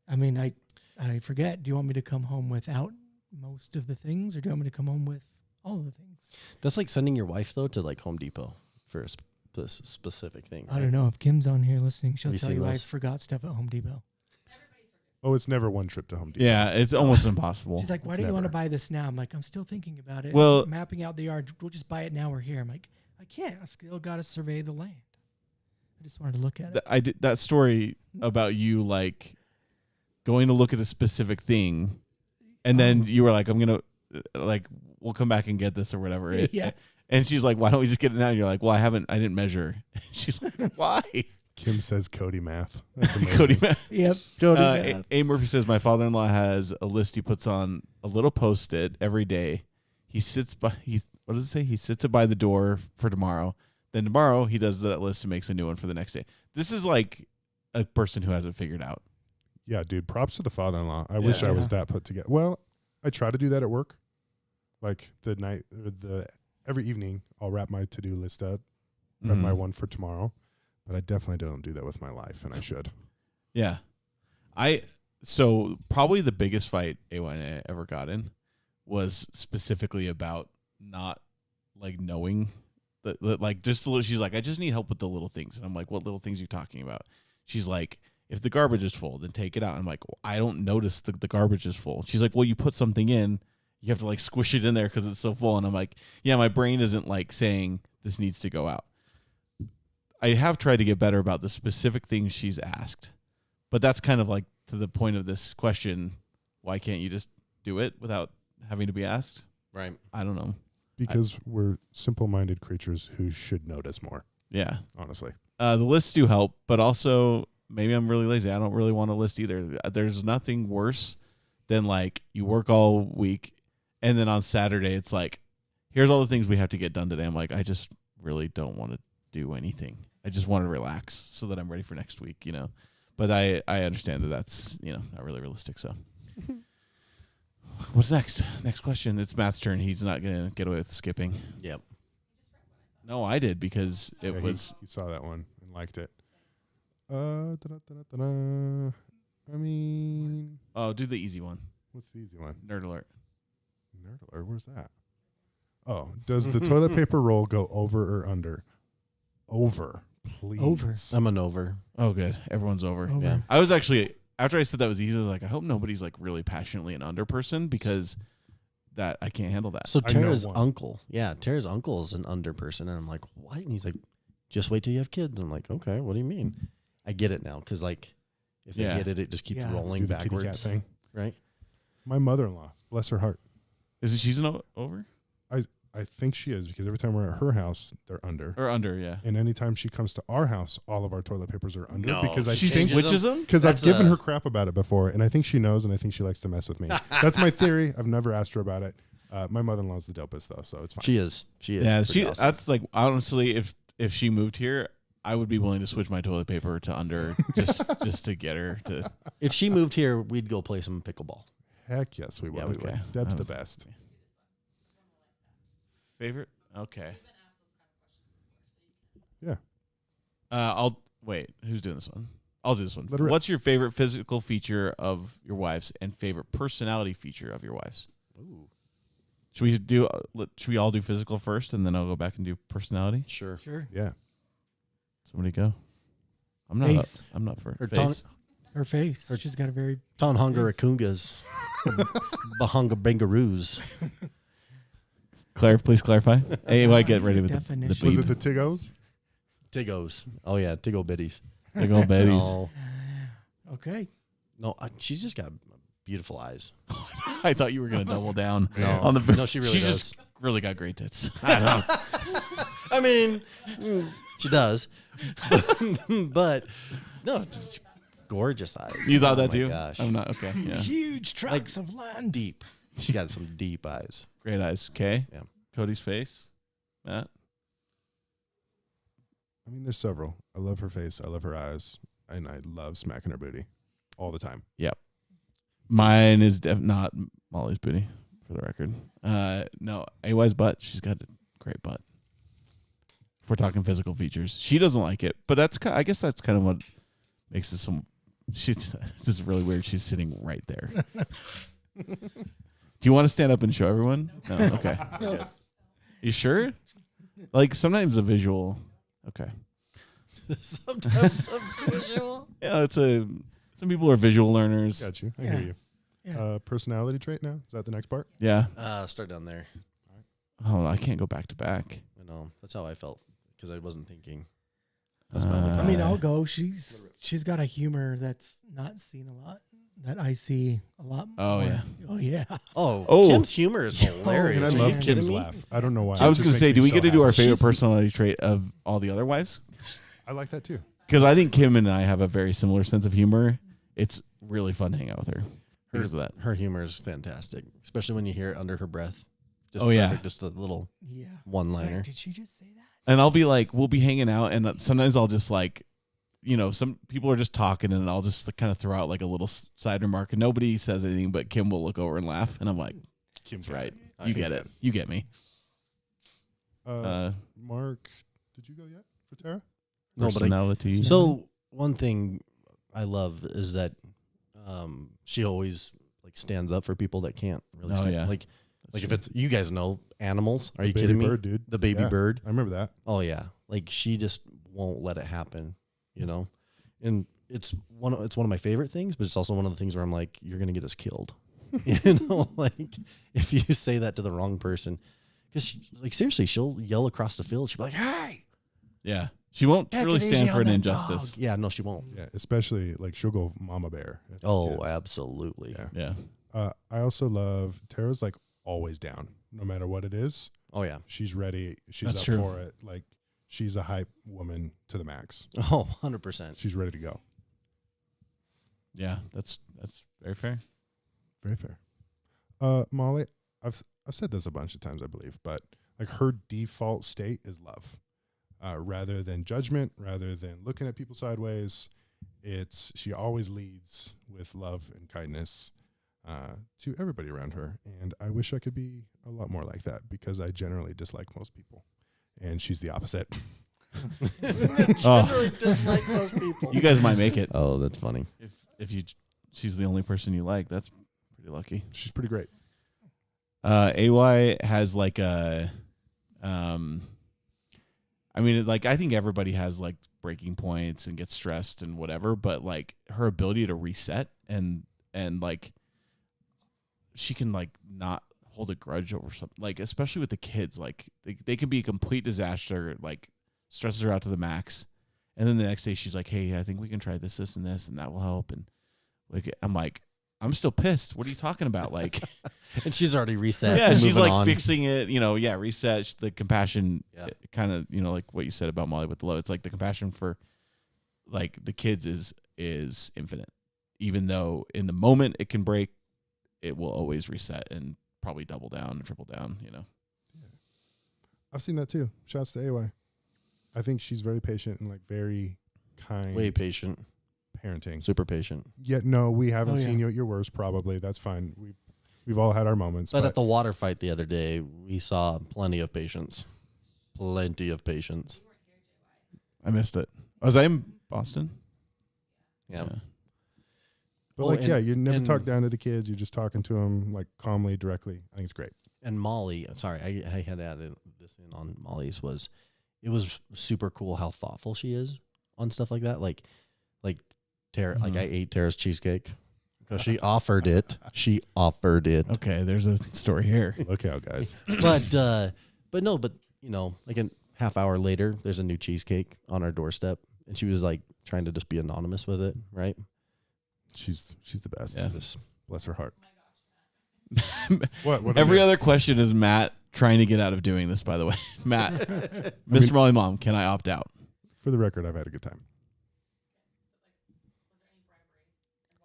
I mean, I forget. Do you want me to come home without most of the things, or do you want me to come home with all of the things? That's like sending your wife, though, to like Home Depot for a specific thing. I don't know. If Kim's on here listening, she'll Have you tell seen you I those? forgot stuff at Home Depot. Oh, it's never one trip to Home Depot. Yeah, it's almost impossible. She's like, why It's do you want to never. buy this now? I'm like, I'm still thinking about it. Well- I'm mapping out the yard. We'll just buy it now we're here. I'm like, I can't. I still got to survey the land. I just wanted to look at it. I did that story about you like going to look at a specific thing, and then you were like, "I'm gonna like we'll come back and get this or whatever." Yeah. And she's like, "Why don't we just get it now?" And you're like, "Well, I didn't measure." She's like, "Why?" Kim says Cody math. That's amazing. Cody. Yep. A Murphy says my father-in-law has a list he puts on a little post-it every day. He sits by what does it say? He sits it by the door for tomorrow. Then tomorrow he does that list and makes a new one for the next day. This is like a person who hasn't figured out. Yeah, dude. Props to the father-in-law. I wish Yeah. I was that put together. Well, I try to do that at work. Like every evening, I'll wrap my to-do list up, wrap my Mhm. one for tomorrow. But I definitely don't do that with my life, and I should. Yeah. So probably the biggest fight AY and I ever got in was specifically about not like knowing that like just the little, she's like, I just need help with the little things. And I'm like, what little things are you talking about? She's like, if the garbage is full, then take it out. I'm like, well, I don't notice the garbage is full. She's like, well, you put something in, you have to like squish it in there because it's so full. And I'm like, yeah, my brain isn't like saying this needs to go out. I have tried to get better about the specific things she's asked, but that's kind of like to the point of this question. Why can't you just do it without having to be asked? Right. I don't know. Because we're simple-minded creatures who should notice more, Yeah. honestly. The lists do help, but also maybe I'm really lazy. I don't really want a list either. There's nothing worse than like you work all week and then on Saturday it's like, here's all the things we have to get done today. I'm like, I just really don't want to do anything. I just want to relax so that I'm ready for next week, you know. But I understand that that's, you know, not really realistic. So what's next? Next question. It's Matt's turn. He's not going to get away with skipping. Yep. No, I did because it Yeah, was. he saw that one and liked it. Da-da-da-da-da. I mean, Oh, do the easy one. what's the easy one? Nerd alert. Nerd alert. Where's that? Oh, does the toilet paper roll go over or under? Over, please. Over. I'm an over. Oh, good. Everyone's over. Over. Yeah. I was actually, after I said that was easy, I was like, I hope nobody's like really passionately an under person because that I can't handle that. So I know Tara's one. uncle, Tara's uncle is an under person, and I'm like, what? And he's like, just wait till you have kids. I'm like, okay, what do you mean? I get it now because like, if Yeah. they get it, it just keeps Yeah. rolling Do the kitty cat backwards, thing. right? My mother-in-law, bless her heart. Is it she's an over I think she is because every time we're at her house, they're under. or under? Yeah. And anytime she comes to our house, all of our toilet papers are under No, because I she think changes Which is them? because I've That's given a- her crap about it before, and I think she knows, and I think she likes to mess with me. That's my theory. I've never asked her about it. My mother-in-law's the dopest though, so it's fine. She is. Yeah. Pretty She. awesome. That's like honestly, if she moved here, I would be willing to switch my toilet paper to under just to get her to. If she moved here, we'd go play some pickleball. Heck yes, we would. Yeah, we would. Deb's Oh. the best. Favorite? Okay. Yeah. I'll wait. Who's doing this one? I'll do this one. Let her rip. What's your favorite physical feature of your wife's and favorite personality feature of your wife's? Ooh, Should we do? Should we all do physical first, and then I'll go back and do personality? sure. Sure. Yeah. Somebody go. I'm not. Face. I'm not for Her face. Her face. She's got a very. Tonhunga Rakungas, Bahunga Bangaroos. Please clarify. AY, get ready with the Definition. Was beep. it the Tiggos? Tiggos. Oh yeah, Tiggo bitties. Big old babies. No, Okay. no, she's just got beautiful eyes. I thought you were gonna double down No, on the. no, she really She's does. just really got great tits. I don't know. I mean, she does, but no, gorgeous eyes. You thought Oh that my too? Gosh, I'm not okay. Yeah, Huge tracts of land. deep. She got some deep eyes. great eyes. Okay. Yeah. Cody's face. Matt. I mean, there's several. I love her face. I love her eyes. And I love smacking her booty all the time. Mine is not Molly's booty, for the record. No, AY's butt. She's got a great butt. If we're talking physical features, she doesn't like it, but I guess that's kind of what makes this some. This is really weird. She's sitting right there. Do you want to stand up and show everyone? No. Okay. You sure? Like sometimes a visual. Okay. Sometimes a visual. Yeah, some people are visual learners. Got you. I Yeah. hear you. Yeah. Personality trait now? Is that the next part? Yeah. Start down there. Oh, I can't go back to back. I know. That's how I felt because I wasn't thinking. That's my- I mean, I'll go. She's got a humor that's not seen a lot. That I see a lot. Oh, more. yeah. Oh yeah. Oh, Kim's humor is hilarious. And I Are you love kidding Kim's me? laugh. I don't know why. I was It going to just say, makes do me we so get to do our happy. favorite She's- personality trait of all the other wives? I like that too. Because I think Kim and I have a very similar sense of humor. It's really fun to hang out with her because of that. Her humor is fantastic, especially when you hear it under her breath. Just Oh, yeah. perfect, just a little Yeah. one-liner. Wait, did she just say that? And I'll be like, we'll be hanging out, and sometimes I'll just like, some people are just talking, and I'll just kind of throw out like a little side remark, and nobody says anything, but Kim will look over and laugh, and I'm like, Kim's that's right. I You think get it. You get me. Mark, did you go yet for Tara? No, but Personality. so one thing I love is that she always like stands up for people that can't really. Oh, stand. yeah. Like if it's you guys know animals. Are you Baby kidding me? bird, dude. The baby Yeah. bird. I remember that. Oh yeah, like she just won't let it happen, And it's one of my favorite things, but it's also one of the things where I'm like, you're gonna get us killed, like if you say that to the wrong person, because like seriously, she'll yell across the field. She'll be like, "Hey, Yeah. She won't take really it easy stand on for an that injustice. dog." Yeah, no, she won't. Yeah, especially like she'll go mama bear. at the Oh, kids. absolutely. Yeah. Yeah. I also love Tara's like always down, no matter what it is. Oh yeah. She's ready. She's That's up true. for it. Like she's a hype woman to the max. Oh, 100%. She's ready to go. Yeah. That's very fair. Very fair. Molly, I've said this a bunch of times, I believe, but like her default state is love, rather than judgment, rather than looking at people sideways. She always leads with love and kindness to everybody around her, and I wish I could be a lot more like that because I generally dislike most people, and she's the opposite. Generally dislike most people. You guys might make it. Oh, that's funny. If she's the only person you like, that's pretty lucky. She's pretty great. AY has like I mean, like I think everybody has like breaking points and gets stressed and whatever, but like her ability to reset and like she can like not hold a grudge over something, like especially with the kids, like they can be a complete disaster, like stresses her out to the max, and then the next day she's like, hey, I think we can try this and this and that will help, and like I'm still pissed. What are you talking about? Like, And she's already reset. yeah, and she's moving like on. fixing it, reset the compassion, Yeah. kind of, like what you said about Molly with the love. It's like the compassion for like the kids is infinite, even though in the moment it can break, it will always reset and probably double down and triple down, I've seen that too. Shouts to AY. I think she's very patient and like very kind. Way patient. parenting. Super patient. Yet no, we haven't Oh, yeah. seen you at your worst. Probably that's fine. We've all had our moments. But But at the water fight the other day, we saw plenty of patience. Plenty of patience. I missed it. Was I in Boston? Yeah. But Oh, like, and- yeah, you never and- talk down to the kids. You're just talking to them like calmly, directly. I think it's great. And Molly, sorry, I had added this in on Molly's it was super cool how thoughtful she is on stuff like that. Like Tara, like Mhm. I ate Tara's cheesecake So she offered it. She offered it. Okay, there's a story here. Look out, guys. But you know, like a half hour later, there's a new cheesecake on our doorstep, and she was like trying to just be anonymous with it, right? She's the best. Yeah. Just, Bless her heart. Oh my gosh, Matt. What Every other question is Matt trying to get out of doing this, by the way. Matt, Mr. Molly Mom, can I opt out? For the record, I've had a good time.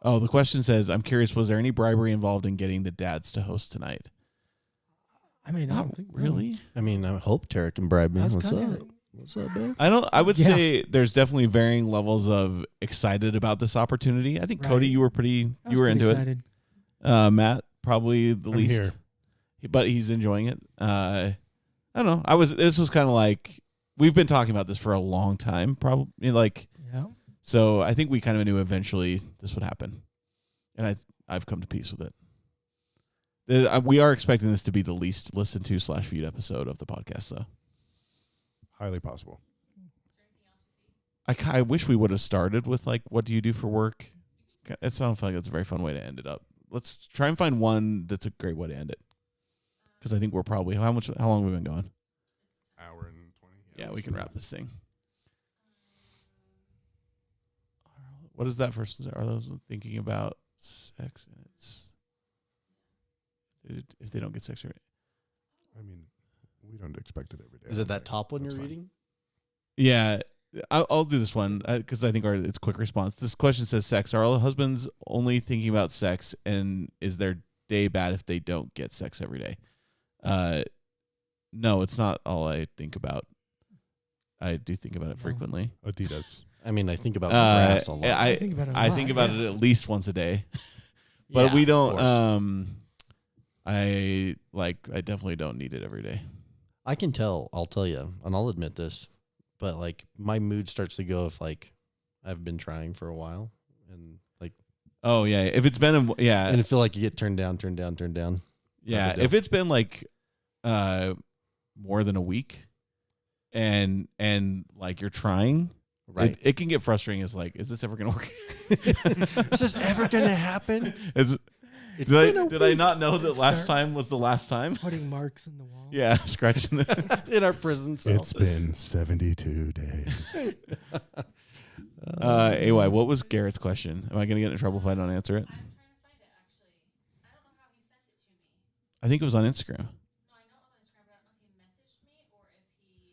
Oh, the question says, I'm curious, was there any bribery involved in getting the dads to host tonight? I mean, I Not don't think really. I mean, I hope Tara can bribe me. That's What's kinda- up? What's up, babe? I would Yeah. say there's definitely varying levels of excited about this opportunity. I think Right. Cody, you were I was into pretty it. excited. Matt, probably the I'm least, here. but he's enjoying it. I don't know. This was kind of like, we've been talking about this for a long time, probably like, Yeah. so I think we kind of knew eventually this would happen. And I've come to peace with it. We are expecting this to be the least listened to / viewed episode of the podcast, though. Highly possible. I wish we would have started with like, what do you do for work? It sounds like that's a very fun way to end it up. Let's try and find one that's a great way to end it. Because I think we're probably how long have we been going? Hour and 20. Yeah, we can wrap this thing. What is that first? Are those thinking about sex? And it's if they don't get sex, I mean, we don't expect it every day. Is it that top one That's you're fine. reading? yeah. I'll do this one because I think it's quick response. This question says, "Sex. Are all husbands only thinking about sex, and is their day bad if they don't get sex every day?" No, it's not all I think about. I do think about it frequently. Adidas. I mean, I think about grass a lot. I think about it. I think about it at least once a day, but Yeah, we of don't. course. I definitely don't need it every day. I can tell. I'll tell you, and I'll admit this, but like my mood starts to go if like I've been trying for a while, and like Oh yeah, if it's been and I feel like you get turned down. yeah, deal. if it's been like more than a week, and like you're trying, Right? it can get frustrating. It's like, is this ever gonna work? Is this ever gonna happen? Did I not know that last Start- time was the last time? Putting marks in the wall. Yeah, scratching the. In our prison cell. It's been 72 days. AY, what was Garrett's question? Am I gonna get in trouble if I don't answer it? I'm trying to find it actually. I don't know how he sent it to me. I think it was on Instagram. No, I know it was on Instagram, but I don't know if he messaged me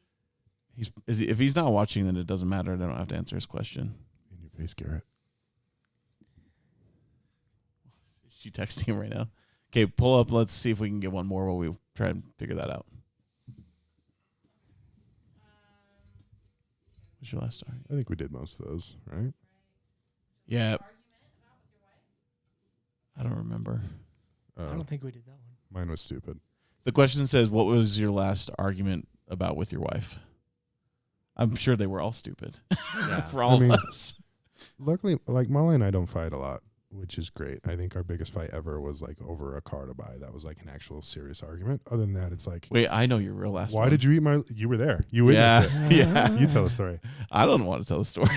or if he. If he's not watching, then it doesn't matter. I don't have to answer his question. In your face, Garrett. Is she texting him right now? Okay, pull up. Let's see if we can get one more while we try and figure that out. What's your last story? I think we did most of those, right? Yeah, Argument about with your wife? I don't remember. I don't think we did that one. Mine was stupid. The question says, "What was your last argument about with your wife?" I'm sure they were all stupid Yeah. for all I mean- of us. Luckily, like Molly and I don't fight a lot, which is great. I think our biggest fight ever was like over a car to buy. That was like an actual serious argument. Other than that, it's like, Wait, I know your real last. why did you eat my? You were there. You witnessed Yeah, it. yeah. You tell the story. I don't want to tell the story.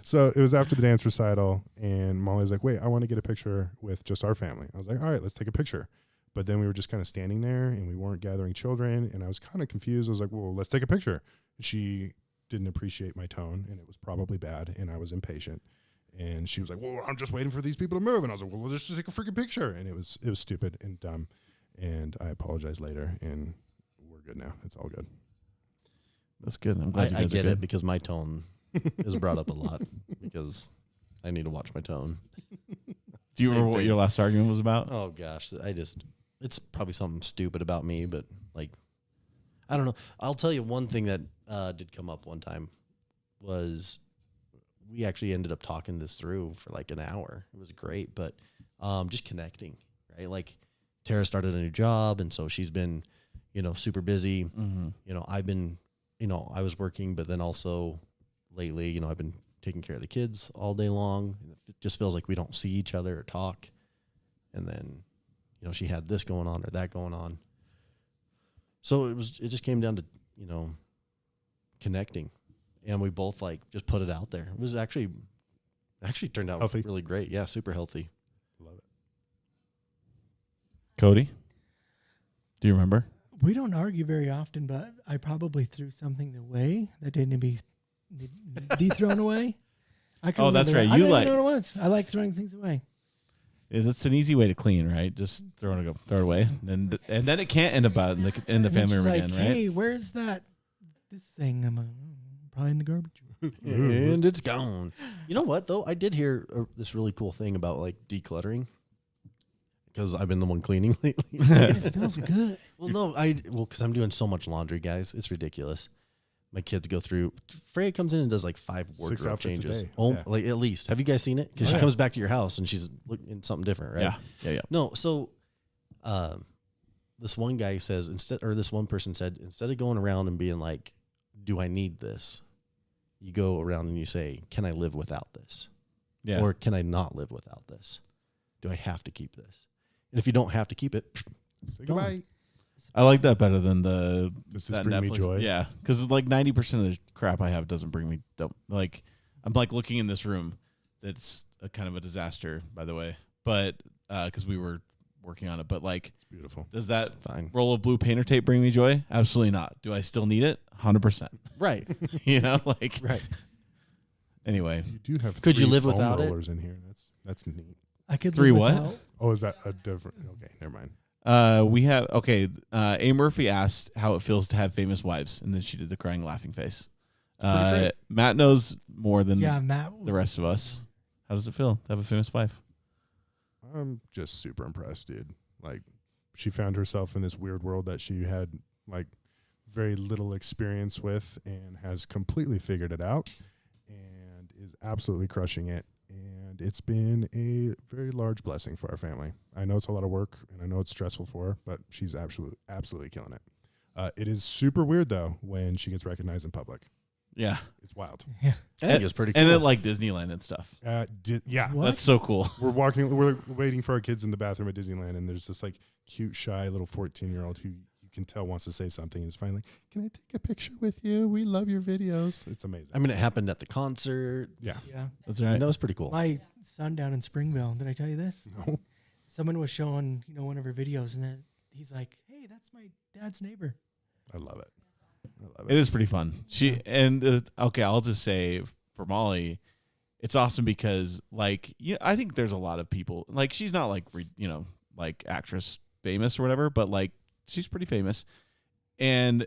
So it was after the dance recital, and Molly's like, "Wait, I want to get a picture with just our family." I was like, "All right, let's take a picture." But then we were just kind of standing there, and we weren't gathering children, and I was kind of confused. I was like, "Well, let's take a picture." She didn't appreciate my tone, and it was probably bad, and I was impatient. And she was like, "Well, I'm just waiting for these people to move," and I was like, "Well, let's just take a freaking picture." And it was stupid and dumb, and I apologized later, and we're good now. It's all good. That's good. I'm glad you I guys are get good. it because my tone is brought up a lot because I need to watch my tone. Do you remember Same what thing. your last argument was about? Oh gosh, it's probably something stupid about me, but like, I don't know. I'll tell you one thing that did come up one time was we actually ended up talking this through for like an hour. It was great, but just connecting, right? Like Tara started a new job, and so she's been, super busy. Mm-hmm. I've been, I was working, but then also lately, I've been taking care of the kids all day long. It just feels like we don't see each other or talk. And then, she had this going on or that going on. So it just came down to, connecting. And we both like just put it out there. It was actually Actually turned out Healthy. really great. Yeah, super healthy. Love it. Cody, do you remember? We don't argue very often, but I probably threw something away that didn't need to be thrown away. I can Oh, that's remember right. that. You I don't like- even know what it was. I like throwing things away. That's an easy way to clean, right? Just throw it away, and then it can't end up out in the And then family she's room like, again, right? hey, where's this thing? I'm like, probably in the garbage. And it's gone. You know what, though? I did hear this really cool thing about like decluttering because I've been the one cleaning lately. It feels good. Well, because I'm doing so much laundry, guys. It's ridiculous. My kids go through. Freya comes in and does like 5 6 wardrobe outfits a changes. day. Oh, Yeah. like at least. Have you guys seen it? Because Oh, she yeah. comes back to your house and she's looking in something different, right? Yeah. No, so this one guy says this one person said, instead of going around and being like, do I need this? You go around and you say, can I live without this? Yeah. Or can I not live without this? Do I have to keep this? And if you don't have to keep it, Say goodbye. I like that better than the Does this that bring me Netflix- joy? Yeah, because like 90% of the crap I have doesn't bring me. Like I'm like looking in this room. That's a kind of a disaster, by the way. But because we were working on it, but like, It's beautiful. does that it's fine. roll of blue painter tape bring me joy? Absolutely not. Do I still need it? 100%. Right. You know, like Right. anyway. You do have Could you 3 live foam without it? rollers in here. That's neat. I could 3 live what? without- Oh, is that a different? Okay, never mind. We have A. Murphy asked how it feels to have famous wives, and then she did the crying, laughing face. pretty great. Matt knows more than Yeah, Matt. the rest of us. How does it feel to have a famous wife? I'm just super impressed, dude. Like, she found herself in this weird world that she had like very little experience with, and has completely figured it out, and is absolutely crushing it. And it's been a very large blessing for our family. I know it's a lot of work, and I know it's stressful for her, but she's absolutely killing it. It is super weird though when she gets recognized in public. Yeah, It's wild. Yeah. I think it's pretty cool. and then like Disneyland and stuff. Yeah, What? That's so cool. we're waiting for our kids in the bathroom at Disneyland, and there's this like cute, shy little 14-year-old who you can tell wants to say something. And is finally, can I take a picture with you? We love your videos. It's amazing. I mean, it happened at the concert. Yeah. Yeah. That's right. That was pretty cool. My son down in Springville, did I tell you this? No. Someone was showing, one of her videos, and then he's like, hey, that's my dad's neighbor. I love it. It is pretty fun. I'll just say for Molly, it's awesome because like I think there's a lot of people like she's not like like actress famous or whatever, but like she's pretty famous, and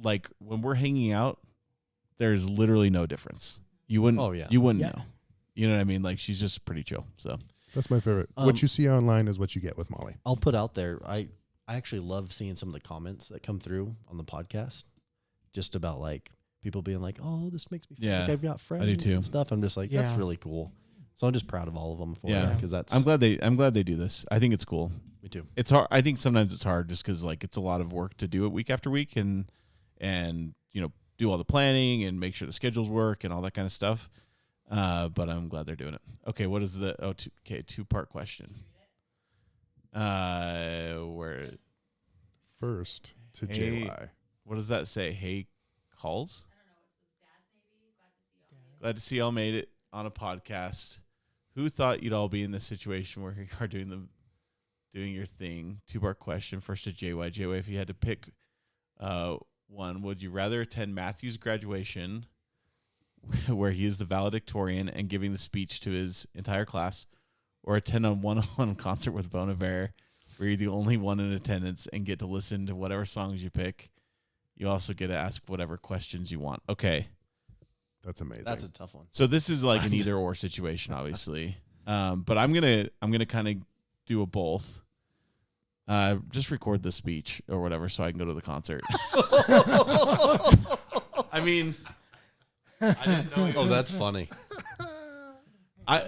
like when we're hanging out, there's literally no difference. You wouldn't. Oh, yeah. You wouldn't Yeah. know. You know what I mean? Like she's just pretty chill. So That's my favorite. What you see online is what you get with Molly. I'll put out there. I actually love seeing some of the comments that come through on the podcast, just about like people being like, "Oh, this makes me feel like Yeah, I've got friends too. and stuff." I'm just like, that's Yeah. really cool. So I'm just proud of all of them for Yeah. it because that's I'm glad they do this. I think it's cool. me too. It's hard. I think sometimes it's hard just because like it's a lot of work to do it week after week and do all the planning and make sure the schedules work and all that kind of stuff. But I'm glad they're doing it. Okay, what is the 2-part question? Where First to Hey. JY. what does that say? Hey, calls. I don't know. It was Dad's maybe. Glad to see y'all. Glad to see y'all made it on a podcast. Who thought you'd all be in this situation where you are doing your thing? 2-part question. First to JY. JY, if you had to pick one, would you rather attend Matthew's graduation where he is the valedictorian and giving the speech to his entire class, or attend a one-on-one concert with Bon Iver where you're the only one in attendance and get to listen to whatever songs you pick? You also get to ask whatever questions you want. Okay. That's amazing. That's a tough one. So this is like an either or situation, obviously. But I'm gonna kind of do a both. Just record the speech or whatever, so I can go to the concert. I mean, I didn't know. Oh, that's funny. I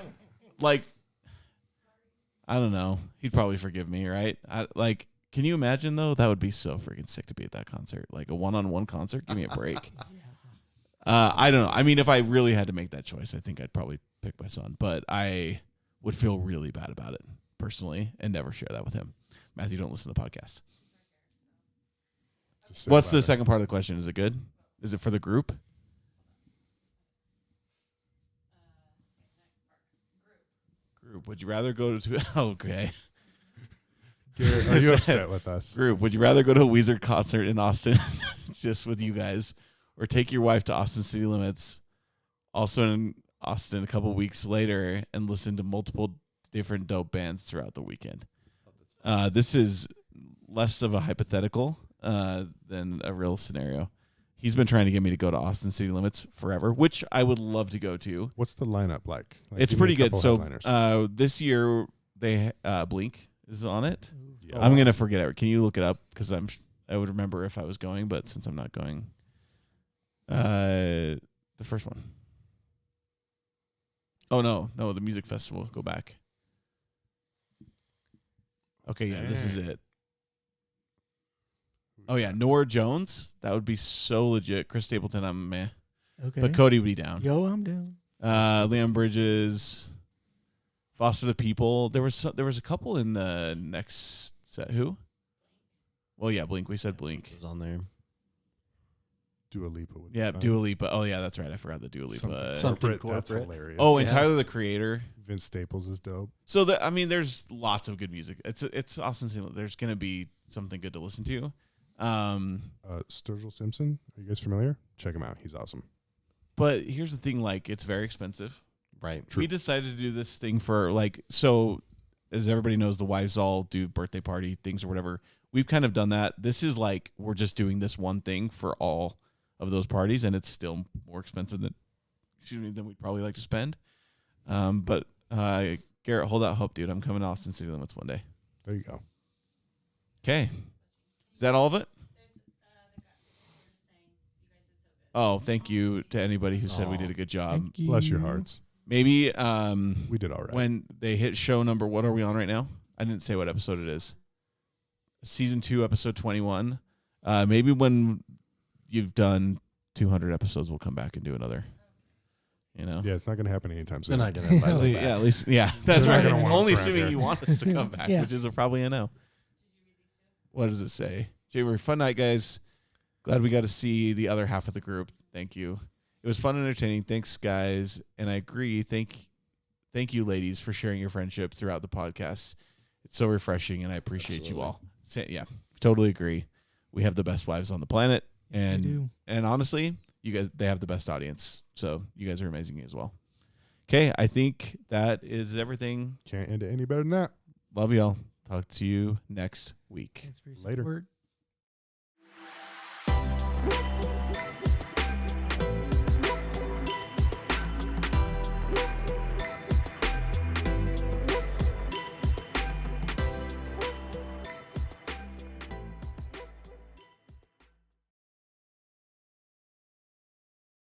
don't know. He'd probably forgive me, right? Can you imagine though? That would be so freaking sick to be at that concert, like a one-on-one concert. Give me a break. I don't know. I mean, if I really had to make that choice, I think I'd probably pick my son, but I would feel really bad about it personally and never share that with him. Matthew, don't listen to the podcast. Just say What's about the it. second part of the question? Is it good? Is it for the group? Group, would you rather go to okay. Garrett, are you upset with us? Group, would you rather go to a Weezer concert in Austin just with you guys, or take your wife to Austin City Limits, also in Austin a couple weeks later, and listen to multiple different dope bands throughout the weekend? This is less of a hypothetical than a real scenario. He's been trying to get me to go to Austin City Limits forever, which I would love to go to. What's the lineup like? It's give me pretty a good. couple So headliners. this year they Blink is on it. Yeah. I'm gonna forget it. Can you look it up? Because I would remember if I was going, but since I'm not going, the first one. Oh no, the music festival. Go back. Okay, yeah, this is it. Oh yeah, Nora Jones. That would be so legit. Chris Stapleton, I'm meh, Okay. but Cody would be down. Yo, I'm down. Leon Bridges, Foster the People. There was a couple in the next set. Who? Well, yeah, Blink. We said Blink. was on there. Dua Lipa would Yeah, be fun. Dua Lipa. Oh yeah, that's right. I forgot the Dua Lipa. Something That's corporate. hilarious. Oh, and Yeah. Tyler the Creator. Vince Staples is dope. So there's lots of good music. It's Austin City. There's gonna be something good to listen to. Sturgill Simpson. Are you guys familiar? Check him out. He's awesome. But here's the thing: like, it's very expensive. Right. We decided to do this thing for so, as everybody knows, the wives all do birthday party things or whatever. We've kind of done that. This is like we're just doing this one thing for all of those parties, and it's still more expensive than we'd probably like to spend. But Garrett, hold out hope, dude. I'm coming to Austin City Limits one day. There you go. Okay, is that all of it? Oh, thank you to anybody who said we did a good job. Thank you. Bless your hearts. Maybe We did all right. when they hit show number, what are we on right now? I didn't say what episode it is. Season 2, episode 21. Maybe when you've done 200 episodes, we'll come back and do another. You know? Yeah, it's not going to happen anytime They're soon. not going to invite us back. Yeah, at least, yeah, that's They're not right. gonna want us Only around assuming here. you want us to come back, Yeah. which is probably a no. What does it say? January, fun night, guys. Glad we got to see the other half of the group. Thank you. It was fun and entertaining. Thanks, guys. And I agree. Thank you, ladies, for sharing your friendship throughout the podcast. It's so refreshing, and I appreciate you all. Yeah, totally agree. We have the best wives on the planet, Yes, we do. and honestly, they have the best audience. So you guys are amazing as well. Okay, I think that is everything. Can't end it any better than that. Love y'all. Talk to you next week. Thanks for your Later. support.